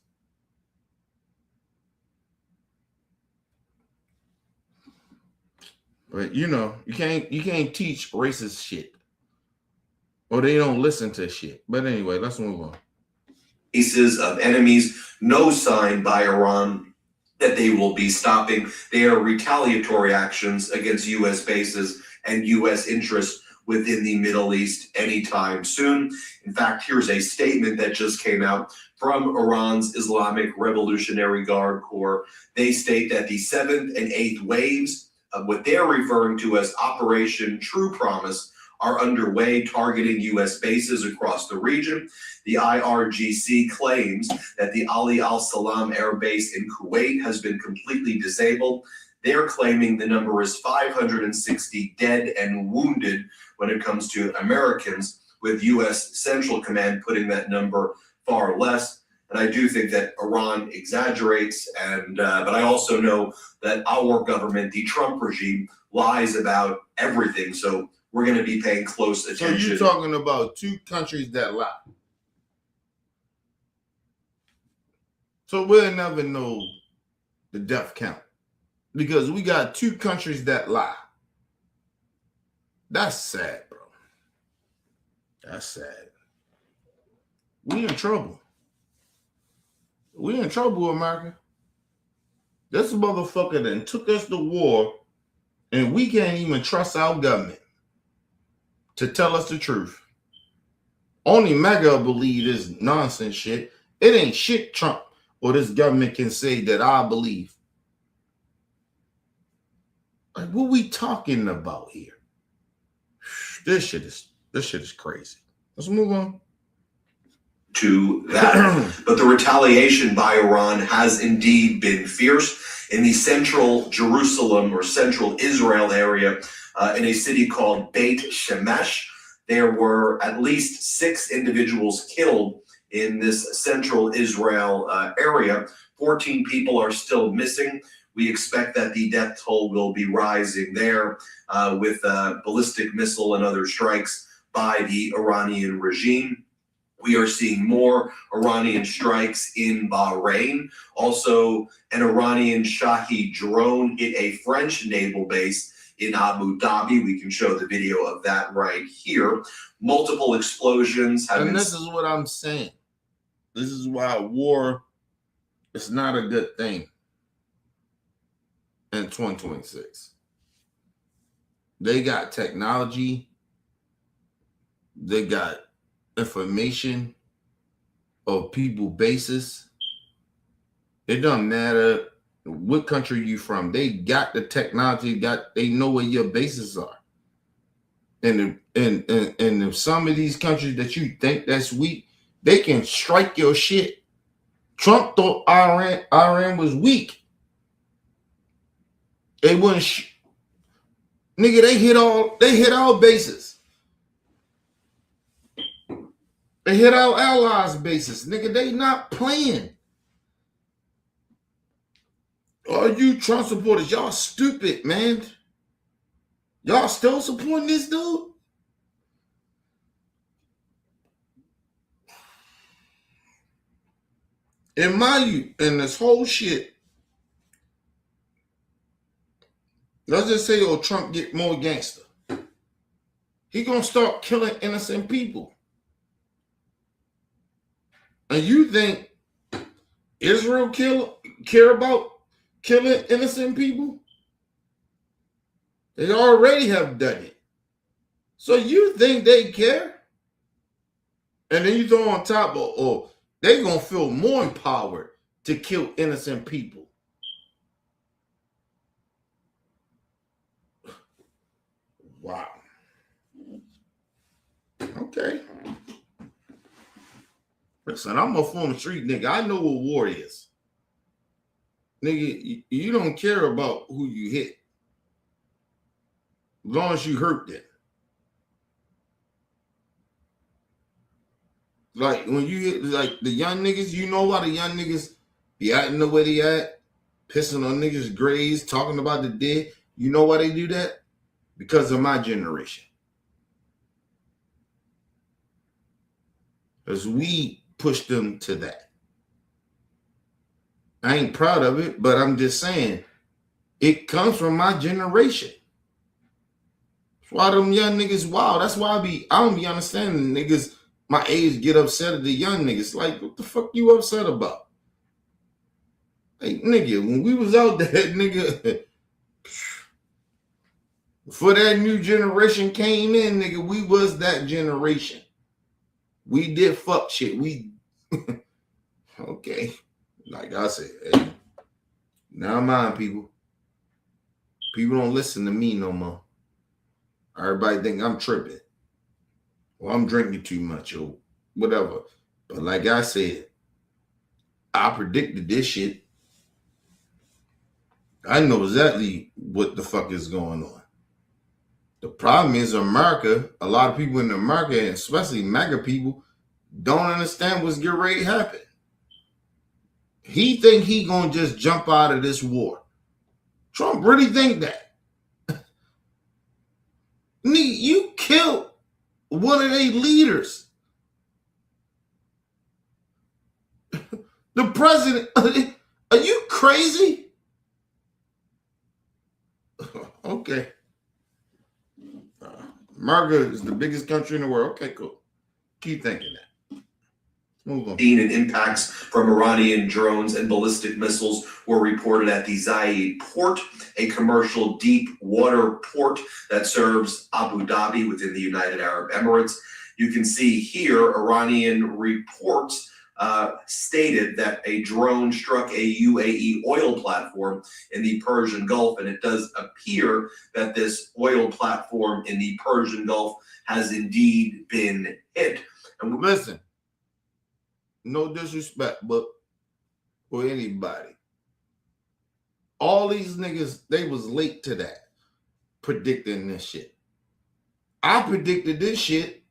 S1: But you know, you can't teach racist shit. Or they don't listen to shit. But anyway, let's move on.
S2: Cases of enemies, no sign by Iran that they will be stopping their retaliatory actions against U.S. bases and U.S. interests within the Middle East anytime soon. In fact, here's a statement that just came out from Iran's Islamic Revolutionary Guard Corps. They state that the 7th and 8th waves of what they're referring to as Operation True Promise are underway, targeting U.S. bases across the region. The IRGC claims that the Ali al-Salam Air Base in Kuwait has been completely disabled. They're claiming the number is 560 dead and wounded when it comes to Americans, with U.S. Central Command putting that number far less. And I do think that Iran exaggerates, but I also know that our government, the Trump regime, lies about everything. So we're going to be paying close attention.
S1: So you're talking about two countries that lie. So we'll never know the death count because we got two countries that lie. That's sad, bro. That's sad. We in trouble. We in trouble, America. This motherfucker then took us to war and we can't even trust our government to tell us the truth. Only Maga believe this nonsense shit. It ain't shit Trump or this government can say that I believe. Like, what we talking about here? This shit is crazy. Let's move on.
S2: To that. But the retaliation by Iran has indeed been fierce. In the central Jerusalem or central Israel area, in a city called Beit Shemesh, there were at least 6 individuals killed in this central Israel area. 14 people are still missing. We expect that the death toll will be rising there with ballistic missile and other strikes by the Iranian regime. We are seeing more Iranian strikes in Bahrain. Also, an Iranian Shahed drone hit a French naval base in Abu Dhabi. We can show the video of that right here. Multiple explosions have
S1: and
S2: been...
S1: this is what I'm saying. This is why war is not a good thing in 2026. They got technology. They got information of people bases. It doesn't matter what country you from. They got the technology. They know where your bases are. And if some of these countries that you think that's weak, they can strike your shit. Trump thought Iran was weak. They wouldn't. Nigga, they hit all bases. They hit our allies' bases. Nigga, they not playing. All you Trump supporters, y'all stupid, man. Y'all still supporting this dude? In this whole shit, let's just say, Trump get more gangster. He gonna start killing innocent people. And you think Israel care about killing innocent people? They already have done it. So you think they care? And then you throw on top of, they gonna feel more empowered to kill innocent people. Wow. Okay. Listen, I'm a former street nigga. I know what war is. Nigga, you don't care about who you hit. As long as you hurt them. Like when you hit like the young niggas, you know why the young niggas be out in the way they at, pissing on niggas' graves, talking about the dead. You know why they do that? Because of my generation. Because we pushed them to that. I ain't proud of it, but I'm just saying it comes from my generation. That's why them young niggas wild. That's why I don't be understanding niggas my age get upset at the young niggas. Like, what the fuck you upset about? Hey, nigga, when we was out there, nigga, before that new generation came in, nigga, we was that generation. We did fuck shit. We, okay. Like I said, hey, now mind, people. People don't listen to me no more. Everybody think I'm tripping. Or I'm drinking too much or whatever. But like I said, I predicted this shit. I know exactly what the fuck is going on. The problem is America, a lot of people in America, and especially MAGA people, don't understand what's getting ready to happen. He think he gonna just jump out of this war. Trump really think that. You killed one of their leaders. The president, are you crazy? Okay. Maga is the biggest country in the world. Okay, cool. Keep thinking that. Move on.
S2: And impacts from Iranian drones and ballistic missiles were reported at the Zayed port, a commercial deep water port that serves Abu Dhabi within the United Arab Emirates. You can see here Iranian reports stated that a drone struck a UAE oil platform in the Persian Gulf, and it does appear that this oil platform in the Persian Gulf has indeed been hit.
S1: And listen, no disrespect, but for anybody, all these niggas, they was late to that, predicting this shit. I predicted this shit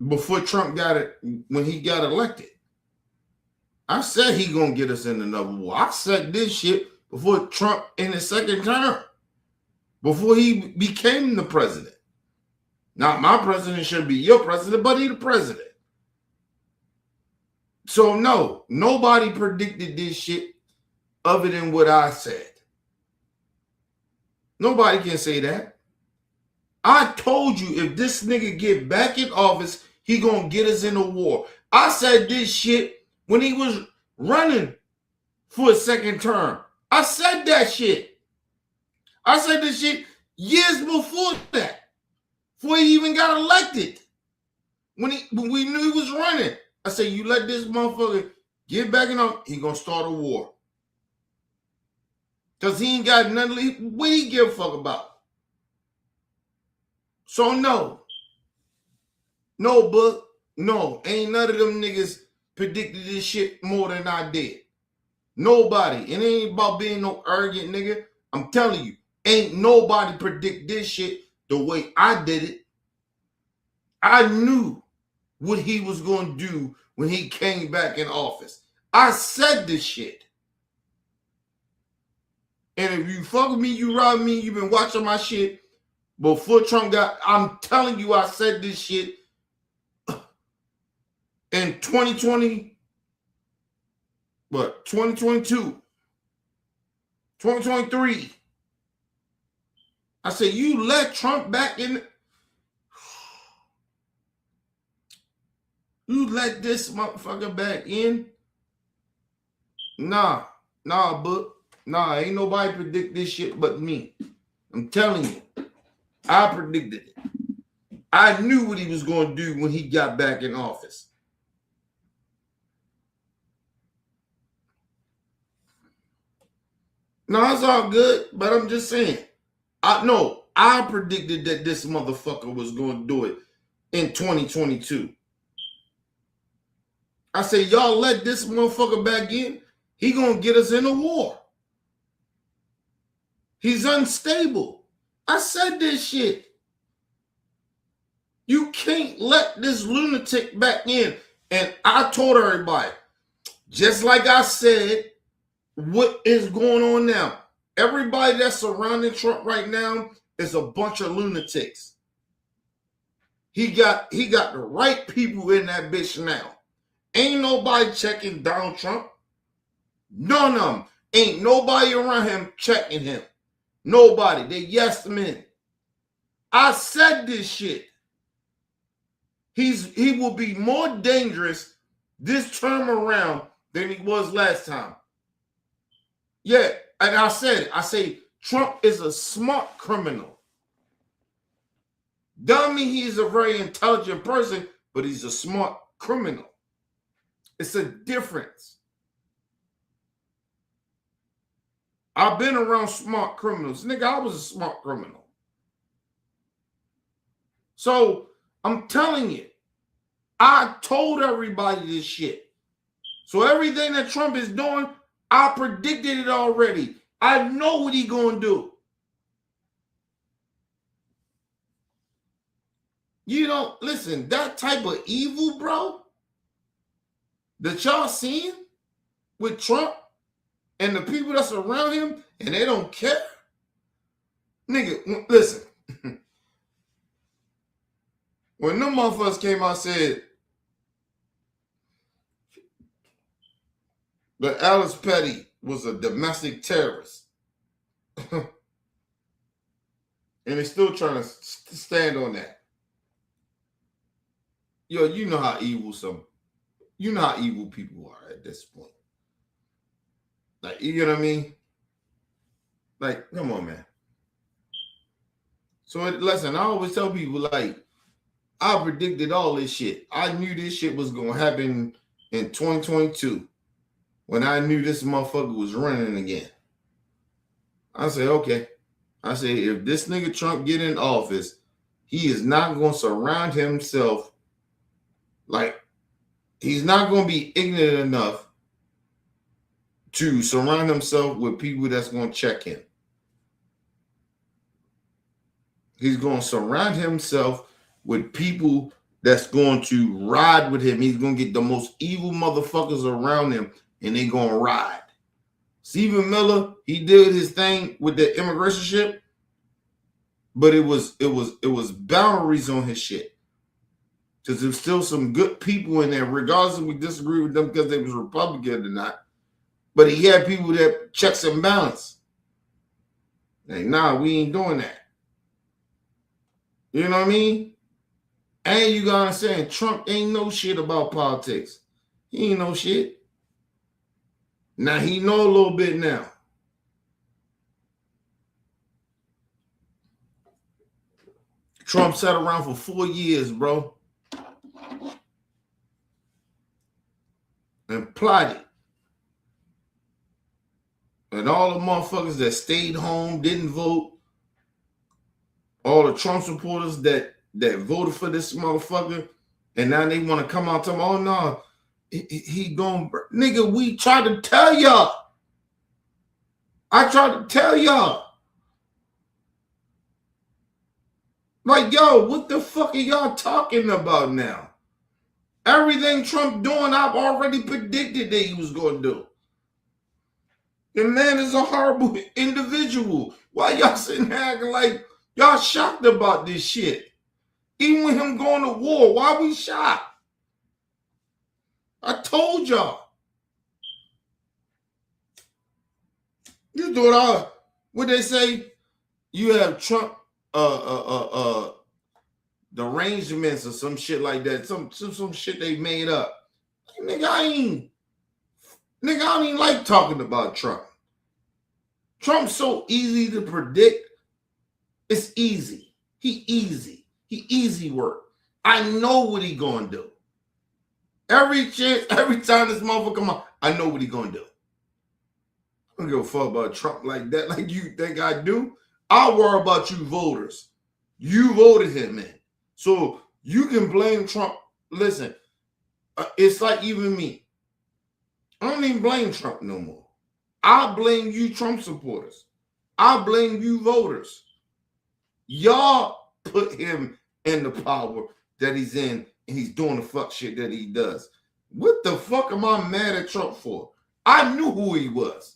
S1: before Trump got it, when he got elected. I said he gonna get us in another war. I said this shit before Trump in his second term, before he became the president. Not my president should be your president, but he the president. So no, nobody predicted this shit other than what I said. Nobody can say that. I told you if this nigga get back in office, he gonna get us in a war. I said this shit when he was running for a second term. I said that shit. I said this shit years before that. Before he even got elected. When we knew he was running. I said, you let this motherfucker get back in office, he gonna start a war. Because he ain't got nothing. What he give a fuck about? So no. No, but no. Ain't none of them niggas predicted this shit more than I did. Nobody. It ain't about being no arrogant nigga. I'm telling you, ain't nobody predict this shit the way I did it. I knew what he was going to do when he came back in office. I said this shit. And if you fuck with me, you ride me, you've been watching my shit before Trump got, I'm telling you, I said this shit in 2020, what, 2022, 2023. I said, you let Trump back in, you let this motherfucker back in? Nah, but ain't nobody predict this shit but me. I'm telling you, I predicted it. I knew what he was going to do when he got back in office. No, it's all good, but I'm just saying. I predicted that this motherfucker was going to do it in 2022. I said, y'all let this motherfucker back in, he going to get us in a war. He's unstable. I said this shit. You can't let this lunatic back in. And I told everybody, just like I said, what is going on now? Everybody that's surrounding Trump right now is a bunch of lunatics. He got the right people in that bitch now. Ain't nobody checking Donald Trump. None of them. Ain't nobody around him checking him. Nobody. They yes men. I said this shit. He will be more dangerous this term around than he was last time. Yeah, and I said it. I say Trump is a smart criminal. Doesn't mean he's a very intelligent person, but he's a smart criminal. It's a difference. I've been around smart criminals. Nigga, I was a smart criminal. So I'm telling you, I told everybody this shit. So everything that Trump is doing, I predicted it already. I know what he gonna do. You don't listen, that type of evil, bro, that y'all seeing with Trump and the people that's around him, and they don't care. Nigga, listen. When them motherfuckers came out and said that Alice Petty was a domestic terrorist, and they're still trying to stand on that. Yo, you know how evil people are at this point. Like, you know what I mean? Like, come on, man. So, listen, I always tell people, like, I predicted all this shit. I knew this shit was going to happen in 2022 when I knew this motherfucker was running again. I said, okay. I said, if this nigga Trump get in office, he is not going to surround himself, like, he's not going to be ignorant enough to surround himself with people that's going to check him. He's going to surround himself with people that's going to ride with him. He's going to get the most evil motherfuckers around him, and they're going to ride. Stephen Miller, he did his thing with the immigration shit, but it was boundaries on his shit. Because there's still some good people in there, regardless if we disagree with them because they was Republican or not. But he had people that checks and balance. Like, nah, we ain't doing that. You know what I mean? And you gotta understand, Trump ain't no shit about politics. He ain't no shit. Now he know a little bit now. Trump sat around for 4 years, bro, and plotted. And all the motherfuckers that stayed home, didn't vote, all the Trump supporters that voted for this motherfucker, and now they want to come out and tell me, oh no, he going, nigga, we tried to tell y'all. I tried to tell y'all. Like, yo, what the fuck are y'all talking about now? Everything Trump doing, I've already predicted that he was going to do. The man is a horrible individual. Why y'all sitting there acting like y'all shocked about this shit? Even with him going to war, why we shocked? I told y'all. You thought what they say? You have Trump the arrangements or some shit like that. Some shit they made up. Nigga, I don't even like talking about Trump. Trump's so easy to predict. It's easy. He easy work. I know what he gonna do. Every time this motherfucker come on, I know what he gonna do. I don't give a fuck about Trump like that, like you think I do. I worry about you voters. You voted him in. So you can blame Trump. Listen, it's like even me. I don't even blame Trump no more. I blame you Trump supporters. I blame you voters. Y'all put him in the power that he's in, and he's doing the fuck shit that he does. What the fuck am I mad at Trump for? I knew who he was.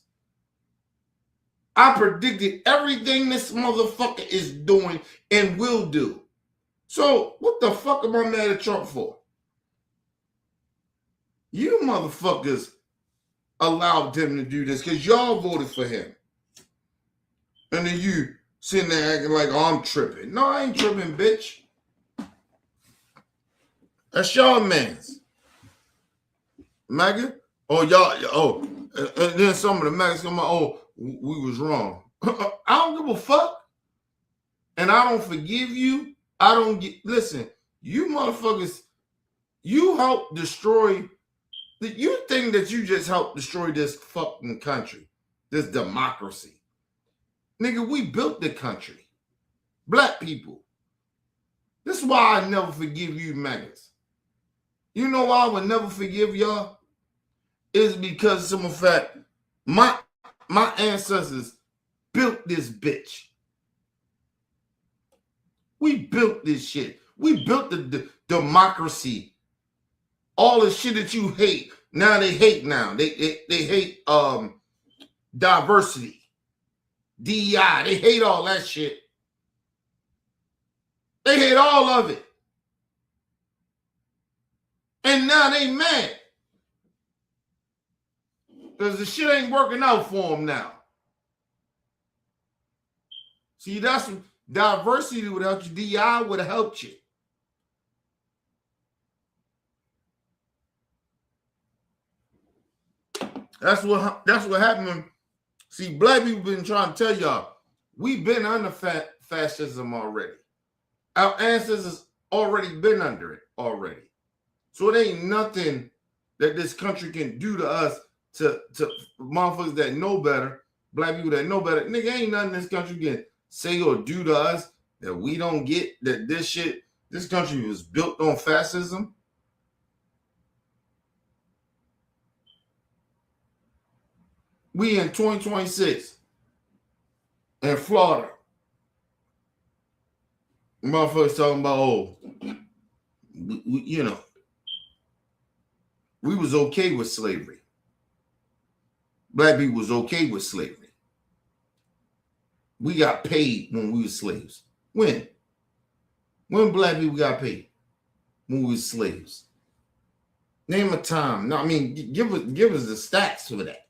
S1: I predicted everything this motherfucker is doing and will do. So what the fuck am I mad at Trump for? You motherfuckers allowed him to do this because y'all voted for him. And then you sitting there acting like, oh, I'm tripping. No, I ain't tripping, bitch. That's y'all mans. Maga? Oh, y'all, and then some of the Magas come out, oh, we was wrong. I don't give a fuck. And I don't forgive you. Listen, you motherfuckers, you helped destroy, you think that you just helped destroy this fucking country, this democracy. Nigga, we built the country. Black people. This is why I never forgive you, Magas. You know why I would never forgive y'all? It's because of the fact my ancestors built this bitch. We built this shit. We built the democracy. All the shit that you hate, now they hate now. They hate diversity. DEI. They hate all that shit. They hate all of it. And now they mad. Because the shit ain't working out for them now. See, that's diversity would help you. DEI would have helped you. That's what happened. See, black people been trying to tell y'all, we've been under fascism already. Our ancestors already been under it already. So it ain't nothing that this country can do to us, to motherfuckers that know better, black people that know better. Nigga, ain't nothing this country can say or do to us that we don't get, that this country was built on fascism. We in 2026 in Florida. Motherfuckers talking about, oh, we was okay with slavery. Black people was okay with slavery. We got paid when we were slaves. When? When black people got paid? When we were slaves. Name a time. No, I mean, give us the stats for that.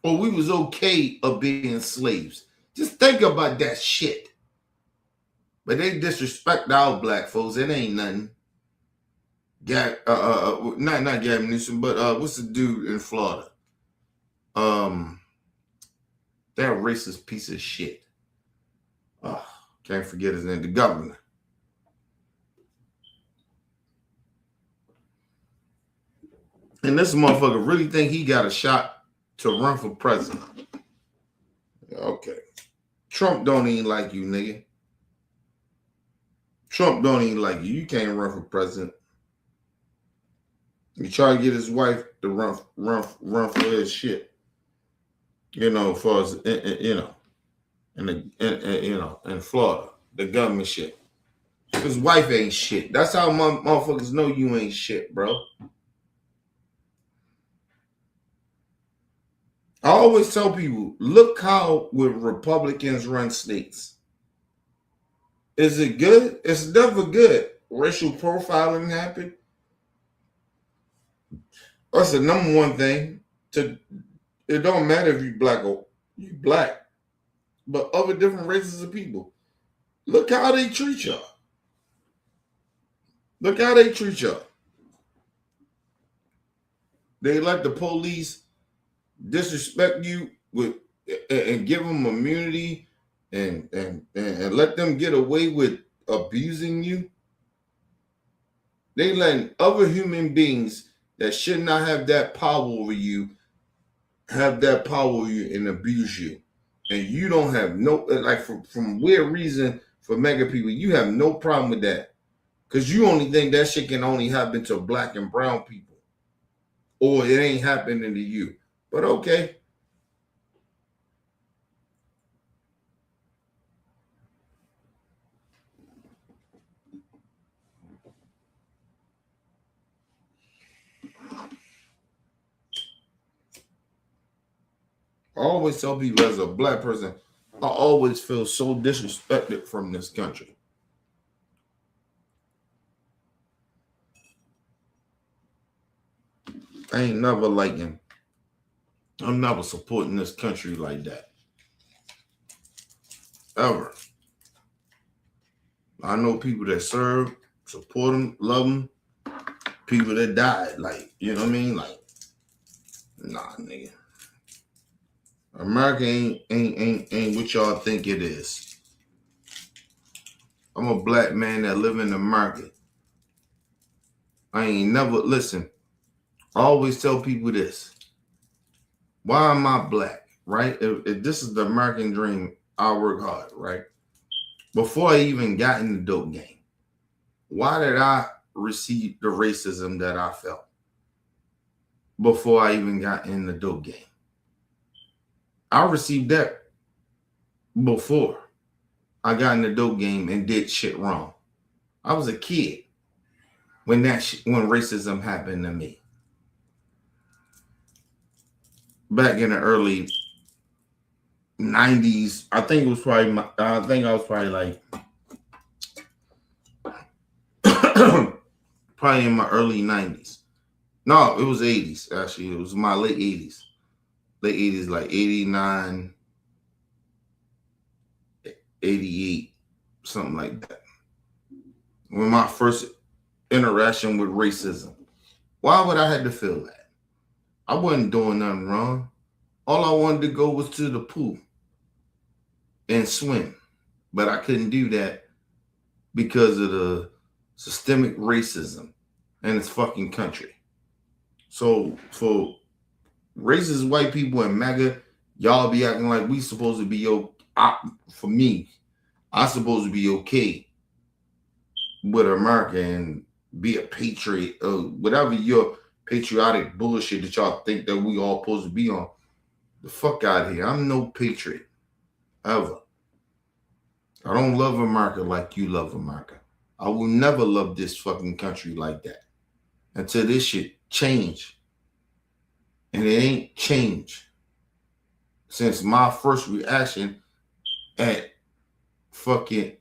S1: or we was okay of being slaves. Just think about that shit. But they disrespect our black folks. It ain't nothing. Not Gavin Newsom, but what's the dude in Florida? That racist piece of shit. Can't forget his name. The governor. And this motherfucker really think he got a shot to run for president. Okay. Trump don't even like you, nigga. Trump don't even like you. You can't run for president. He try to get his wife to run for his shit. You know, for us, you know, in Florida, the government shit. His wife ain't shit. That's how motherfuckers know you ain't shit, bro. I always tell people, look how when Republicans run states. Is it good? It's never good. Racial profiling happened. That's the number one thing. It don't matter if you black or you black, but other different races of people. Look how they treat y'all. Look how they treat y'all. They let the police disrespect you with and give them immunity and let them get away with abusing you. They letting other human beings that should not have that power over you have that power over you and abuse you. And you don't have no, like from weird reason for Maga people, you have no problem with that. Because you only think that shit can only happen to black and brown people. Or it ain't happening to you. But okay. I always tell people as a black person, I always feel so disrespected from this country. I ain't never liking, I'm never supporting this country like that. Ever. I know people that serve, support them, love them. People that died, like, you know what I mean? Like, nah, nigga. America ain't what y'all think it is. I'm a black man that live in America. I ain't never, listen, I always tell people this. Why am I black, right? If this is the American dream, I work hard, right? Before I even got in the dope game, why did I receive the racism that I felt before I even got in the dope game? I received that before I got in the dope game and did shit wrong. I was a kid when when racism happened to me. Back in the early 90s, I think I was probably like probably in my early 90s. No, it was 80s, actually. It was my late 80s. Late 80s, like 89, 88, something like that. When my first interaction with racism. Why would I have to feel that? I wasn't doing nothing wrong. All I wanted to go was to the pool and swim. But I couldn't do that because of the systemic racism in this fucking country. So for racist white people and MAGA, y'all be acting like we supposed to be for me, I supposed to be okay with America and be a patriot or whatever your patriotic bullshit that y'all think that we all supposed to be on. The fuck out of here. I'm no patriot. Ever. I don't love America like you love America. I will never love this fucking country like that until this shit change. And it ain't changed since my first reaction at fucking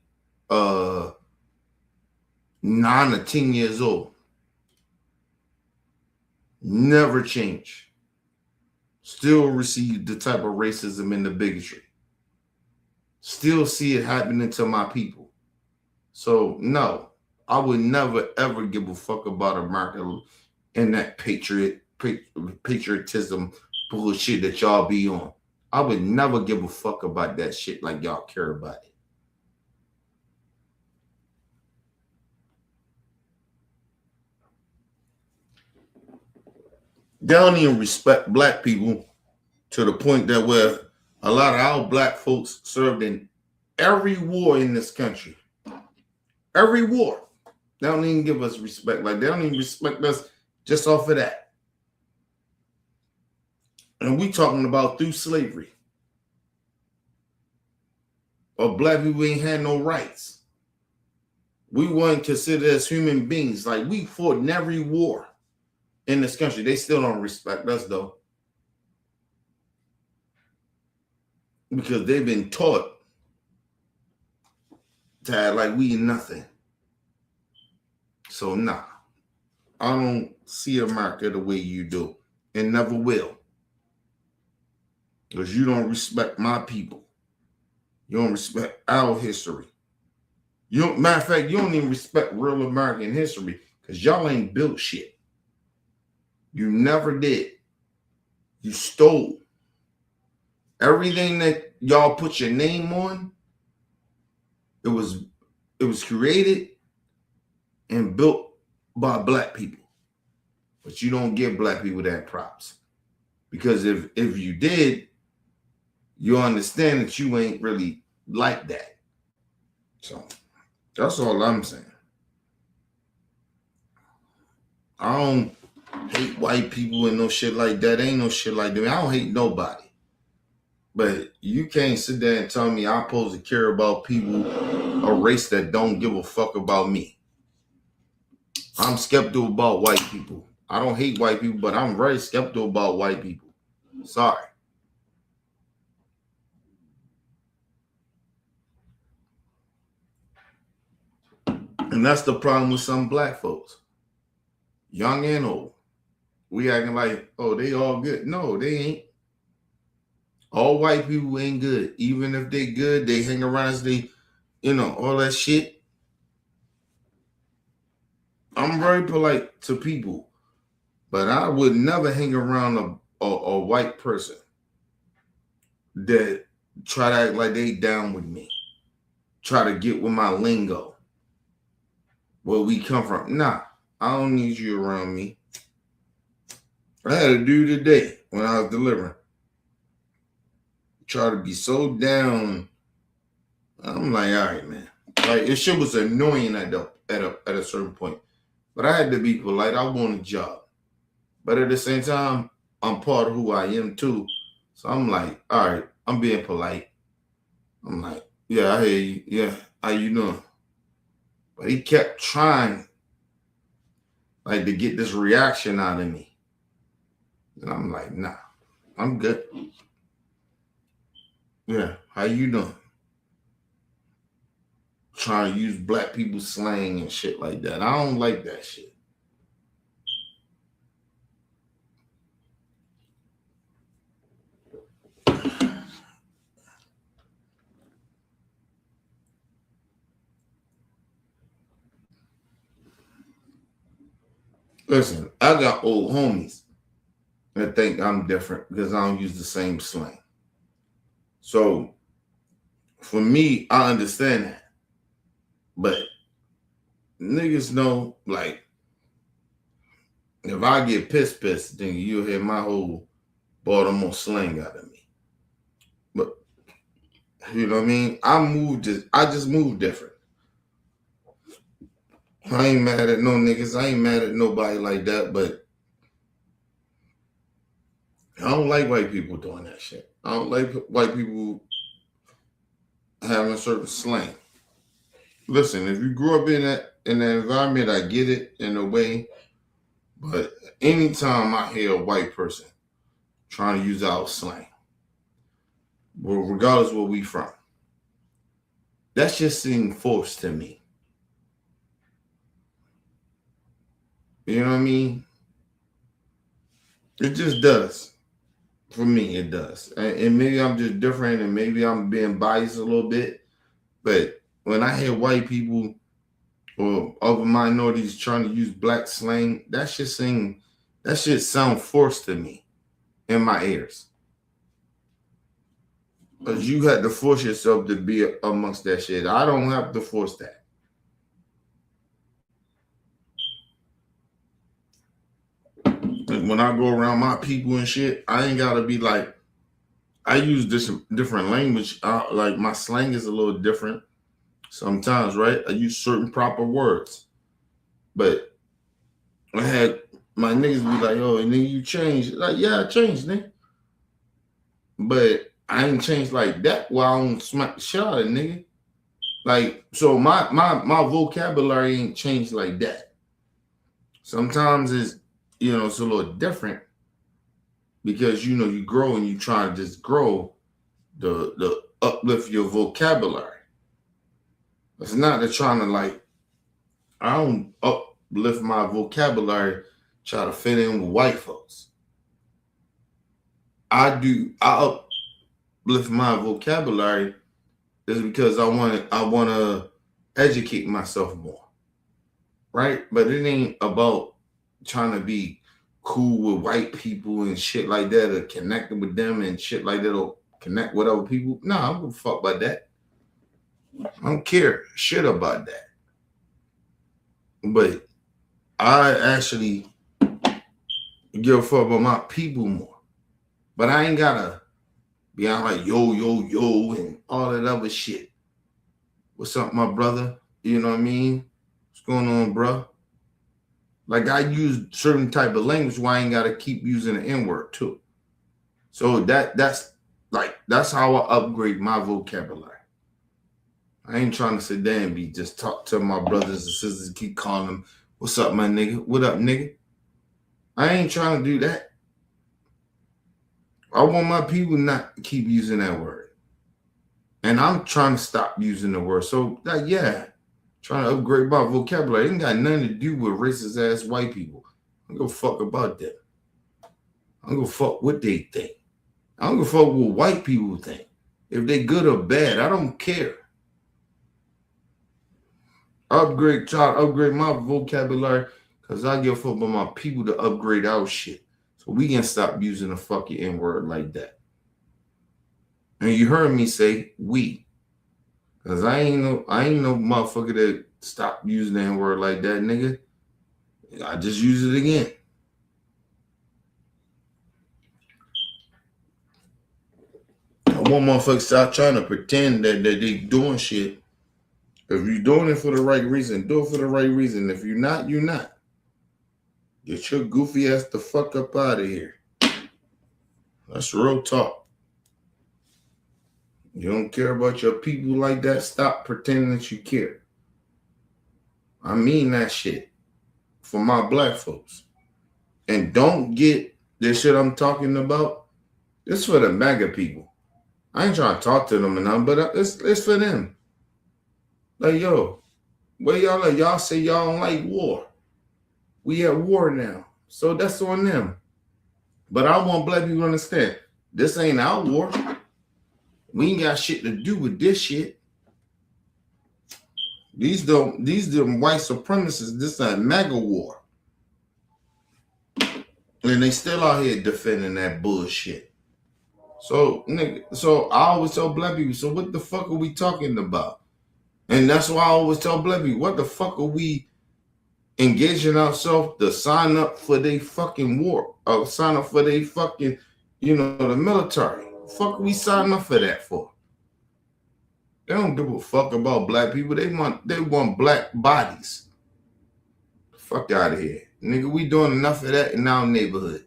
S1: 9 or 10 years old. Never changed. Still still receive the type of racism and the bigotry. Still see it happening to my people. So no, I would never ever give a fuck about America and that patriotism bullshit that y'all be on. I would never give a fuck about that shit like y'all care about it. They don't even respect black people to the point that where a lot of our black folks served in every war in this country. Every war. They don't even give us respect. Like they don't even respect us just off of that. And we talking about through slavery. Or black people ain't had no rights. We weren't considered as human beings. Like we fought in every war in this country. They still don't respect us though. Because they've been taught to act like we nothing. So nah. I don't see America the way you do. And never will. Because you don't respect my people. You don't respect our history. You don't, matter of fact, you don't even respect real American history because y'all ain't built shit. You never did. You stole. Everything that y'all put your name on, it was created and built by black people. But you don't give black people that props. Because if you did, you understand that you ain't really like that. So that's all I'm saying. I don't hate white people and no shit like that. Ain't no shit like that. I don't hate nobody. But you can't sit there and tell me I'm supposed to care about people, a race that don't give a fuck about me. I'm skeptical about white people. I don't hate white people, but I'm very skeptical about white people. Sorry. And that's the problem with some black folks. Young and old. We acting like, oh, they all good. No, they ain't. All white people ain't good. Even if they good, they hang around as they, all that shit. I'm very polite to people, but I would never hang around a white person that try to act like they down with me. Try to get with my lingo. Where we come from. Nah, I don't need you around me. I had a dude today when I was delivering. Try to be so down. I'm like, all right, man. Like, it shit was annoying at a certain point. But I had to be polite. I want a job. But at the same time, I'm part of who I am too. So I'm like, all right, I'm being polite. I'm like, yeah, I hear you. Yeah, how you doing? But he kept trying, like, to get this reaction out of me. And I'm like, nah, I'm good. Yeah, how you doing? Trying to use black people slang and shit like that. I don't like that shit. Listen, I got old homies that think I'm different because I don't use the same slang. So for me, I understand that. But niggas know, like, if I get pissed, then you'll hear my whole Baltimore slang out of me. But you know what I mean? I just moved different. I ain't mad at no niggas. I ain't mad at nobody like that, but I don't like white people doing that shit. I don't like white people having a certain slang. Listen, if you grew up in that environment, I get it in a way. But anytime I hear a white person trying to use our slang, well, regardless of where we from, that's just seems forced to me. You know what I mean? It just does. For me, it does. And maybe I'm just different and maybe I'm being biased a little bit. But when I hear white people or other minorities trying to use black slang, that shit sound forced to me in my ears. Because you had to force yourself to be amongst that shit. I don't have to force that. When I go around my people and shit, I ain't gotta be like, I use this different language. Like my slang is a little different sometimes, right? I use certain proper words. But I had my niggas be like, oh, and then you changed. Like, yeah, I changed, nigga. But I ain't changed like that while I don't smack the shit out of nigga. Like, so my vocabulary ain't changed like that. Sometimes it's, it's a little different because, you grow and you try to just grow the uplift your vocabulary. It's not that trying to like, I don't uplift my vocabulary, try to fit in with white folks. I uplift my vocabulary is because I want to educate myself more, right? But it ain't about trying to be cool with white people and shit like that, or connecting with them and shit like that, or connect with other people. No, I don't give a fuck about that. I don't care shit about that. But I actually give a fuck about my people more. But I ain't gotta be out like yo, yo, yo, and all that other shit. What's up, my brother? You know what I mean? What's going on, bro? Like I use certain type of language where I ain't gotta keep using the N-word too. So that's how I upgrade my vocabulary. I ain't trying to sit there and be just talk to my brothers and sisters and keep calling them, what's up, my nigga? What up, nigga? I ain't trying to do that. I want my people not to keep using that word. And I'm trying to stop using the word. So, trying to upgrade my vocabulary. It ain't got nothing to do with racist ass white people. I don't give a fuck about that. I don't give a fuck what they think. I don't give a fuck what white people think. If they good or bad, I don't care. Try to upgrade my vocabulary because I give a fuck about my people to upgrade our shit. So we can stop using the fucking N-word like that. And you heard me say we. Because I ain't no motherfucker that stop using the N-word like that, nigga. I just use it again. I want motherfuckers to stop trying to pretend that they doing shit. If you're doing it for the right reason, do it for the right reason. If you're not, you're not. Get your goofy ass the fuck up out of here. That's real talk. You don't care about your people like that, stop pretending that you care. I mean that shit for my black folks. And don't get this shit I'm talking about. It's for the Maga people. I ain't trying to talk to them and nothing, but it's for them. Like, yo, where y'all at? Y'all say y'all don't like war. We at war now. So that's on them. But I want black people to understand, this ain't our war. We ain't got shit to do with this shit. These them white supremacists, this is a MAGA war. And they still out here defending that bullshit. So, nigga, so I always tell black people, so what the fuck are we talking about? And that's why I always tell black people, what the fuck are we engaging ourselves to sign up for their fucking war? Or sign up for their fucking, the military. The fuck are we signing up for that for? They don't give a fuck about black people. They want black bodies. Fuck out of here. Nigga, we doing enough of that in our neighborhood.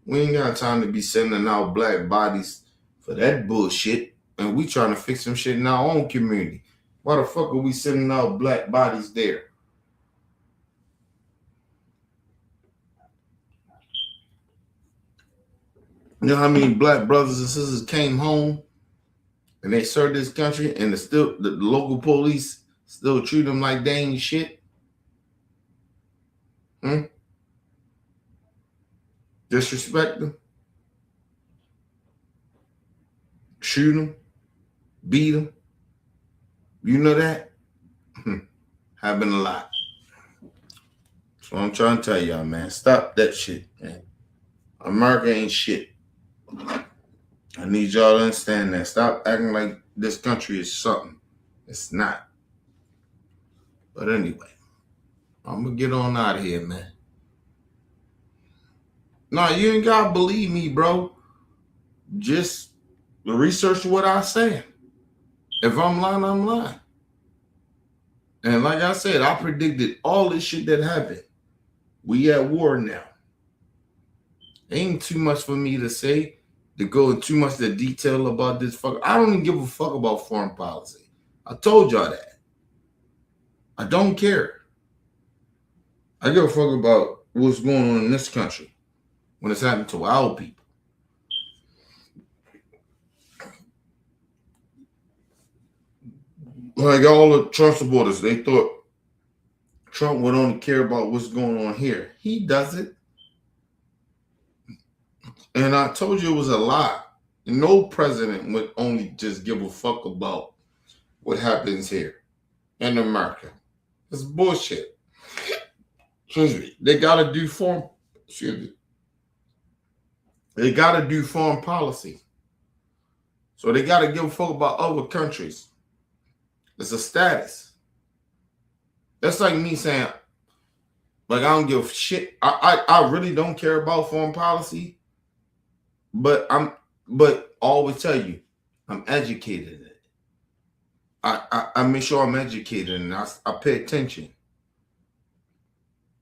S1: We ain't got time to be sending out black bodies for that bullshit. And we trying to fix some shit in our own community. Why the fuck are we sending out black bodies there? You know how many black brothers and sisters came home and they served this country and the local police still treat them like they ain't shit? Disrespect them? shoot them, beat them. You know that? Happened a lot. So I'm trying to tell y'all, man. Stop that shit, man. America ain't shit. I need y'all to understand that. Stop acting like this country is something. It's not. But anyway, I'm going to get on out of here, man. No, you ain't got to believe me, bro. Just research what I say. If I'm lying, I'm lying. And like I said, I predicted all this shit that happened. We at war now. Ain't too much for me to say, to go in too much the detail about this fuck. I don't even give a fuck about foreign policy. I told y'all that. I don't care. I give a fuck about what's going on in this country when it's happening to our people. Like all the Trump supporters, they thought Trump would only care about what's going on here. He doesn't. And I told you it was a lie. No president would only just give a fuck about what happens here in America. It's bullshit. Excuse me. They gotta do foreign. Excuse me. They gotta do foreign policy. So they gotta give a fuck about other countries. It's a status. That's like me saying, like, I don't give a shit. I really don't care about foreign policy. But always tell you, I'm educated in it. I make sure I'm educated and I pay attention.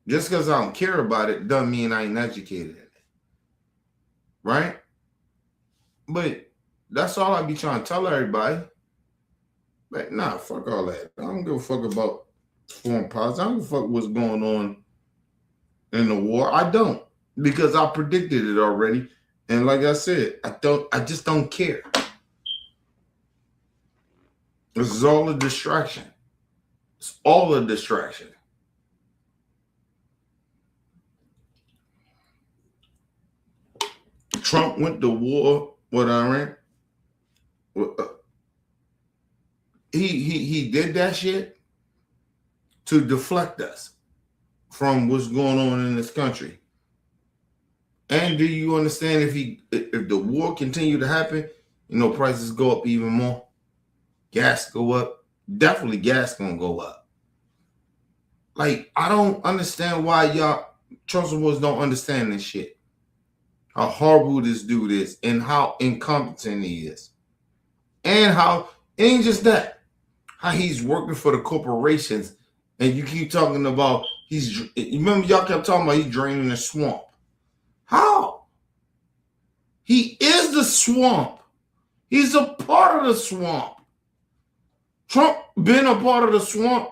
S1: Just because I don't care about it doesn't mean I ain't educated in it. Right? But that's all I be trying to tell everybody. But nah, fuck all that. I don't give a fuck about foreign policy. I don't give a fuck what's going on in the war. I don't. Because I predicted it already. And like I said, I just don't care. This is all a distraction. It's all a distraction. Trump went to war with Iran. He did that shit to deflect us from what's going on in this country. And do you understand if the war continue to happen, prices go up even more? Gas go up. Definitely gas gonna go up. Like, I don't understand why y'all Trump supporters don't understand this shit. How horrible this dude is and how incompetent he is. And how, ain't just that, how he's working for the corporations and you keep talking about remember y'all kept talking about he's draining the swamp. How? He is the swamp. He's a part of the swamp. Trump been a part of the swamp.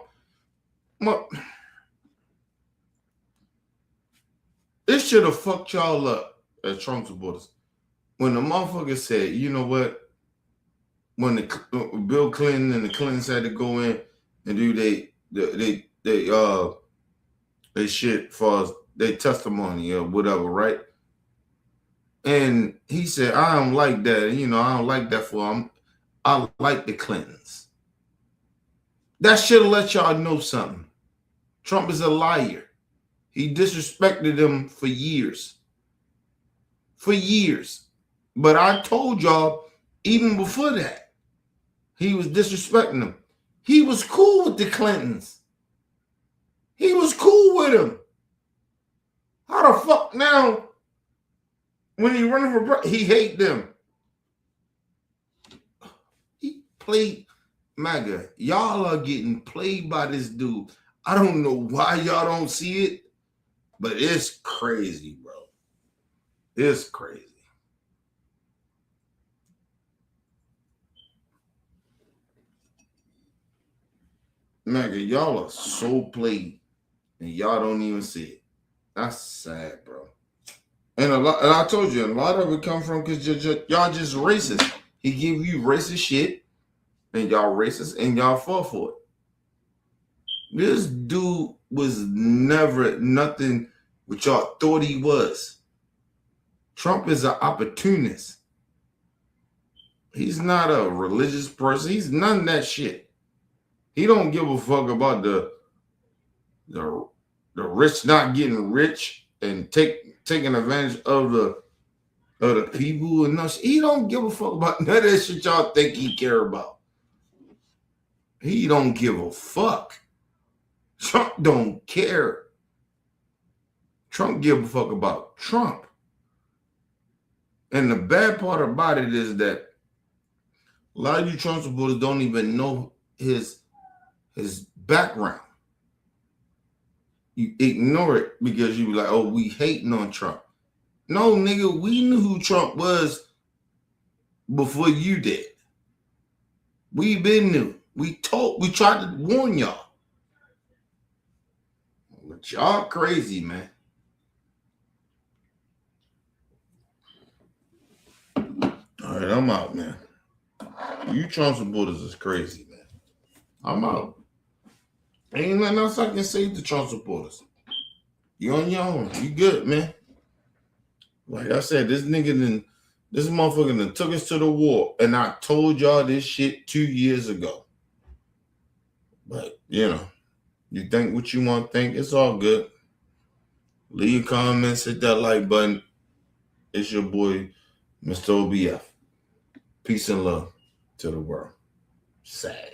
S1: It should have fucked y'all up as Trump supporters. When the motherfucker said, you know what? When the Bill Clinton and the Clintons had to go in and do they shit for their testimony or whatever, right? And he said, I don't like that. I don't like that for him. I like the Clintons. That should have let y'all know something. Trump is a liar. He disrespected them for years. For years. But I told y'all, even before that, he was disrespecting them. He was cool with the Clintons. He was cool with them. How the fuck now, when he running for president, he hate them? He played Maga. Y'all are getting played by this dude. I don't know why y'all don't see it, but it's crazy, bro. It's crazy. Maga, y'all are so played, and y'all don't even see it. That's sad, bro. And I told you, a lot of it come from because y'all just racist. He give you racist shit, and y'all racist, and y'all fall for it. This dude was never nothing what y'all thought he was. Trump is an opportunist. He's not a religious person. He's none of that shit. He don't give a fuck about the rich not getting rich and taking advantage of the people and nothing. He don't give a fuck about none of that shit y'all think he care about. He don't give a fuck. Trump don't care. Trump give a fuck about Trump. And the bad part about it is that a lot of you Trump supporters don't even know his background. You ignore it because you be like, oh, we hating on Trump. No, nigga, we knew who Trump was before you did. We been knew. We tried to warn y'all. But y'all crazy, man. All right, I'm out, man. You Trump supporters is crazy, man. I'm out. Ain't nothing else I can say to Trump supporters. You on your own. You good, man. Like I said, this motherfucker done took us to the war. And I told y'all this shit 2 years ago. But, you think what you want to think. It's all good. Leave your comments, hit that like button. It's your boy, Mr. OBF. Peace and love to the world. Sad.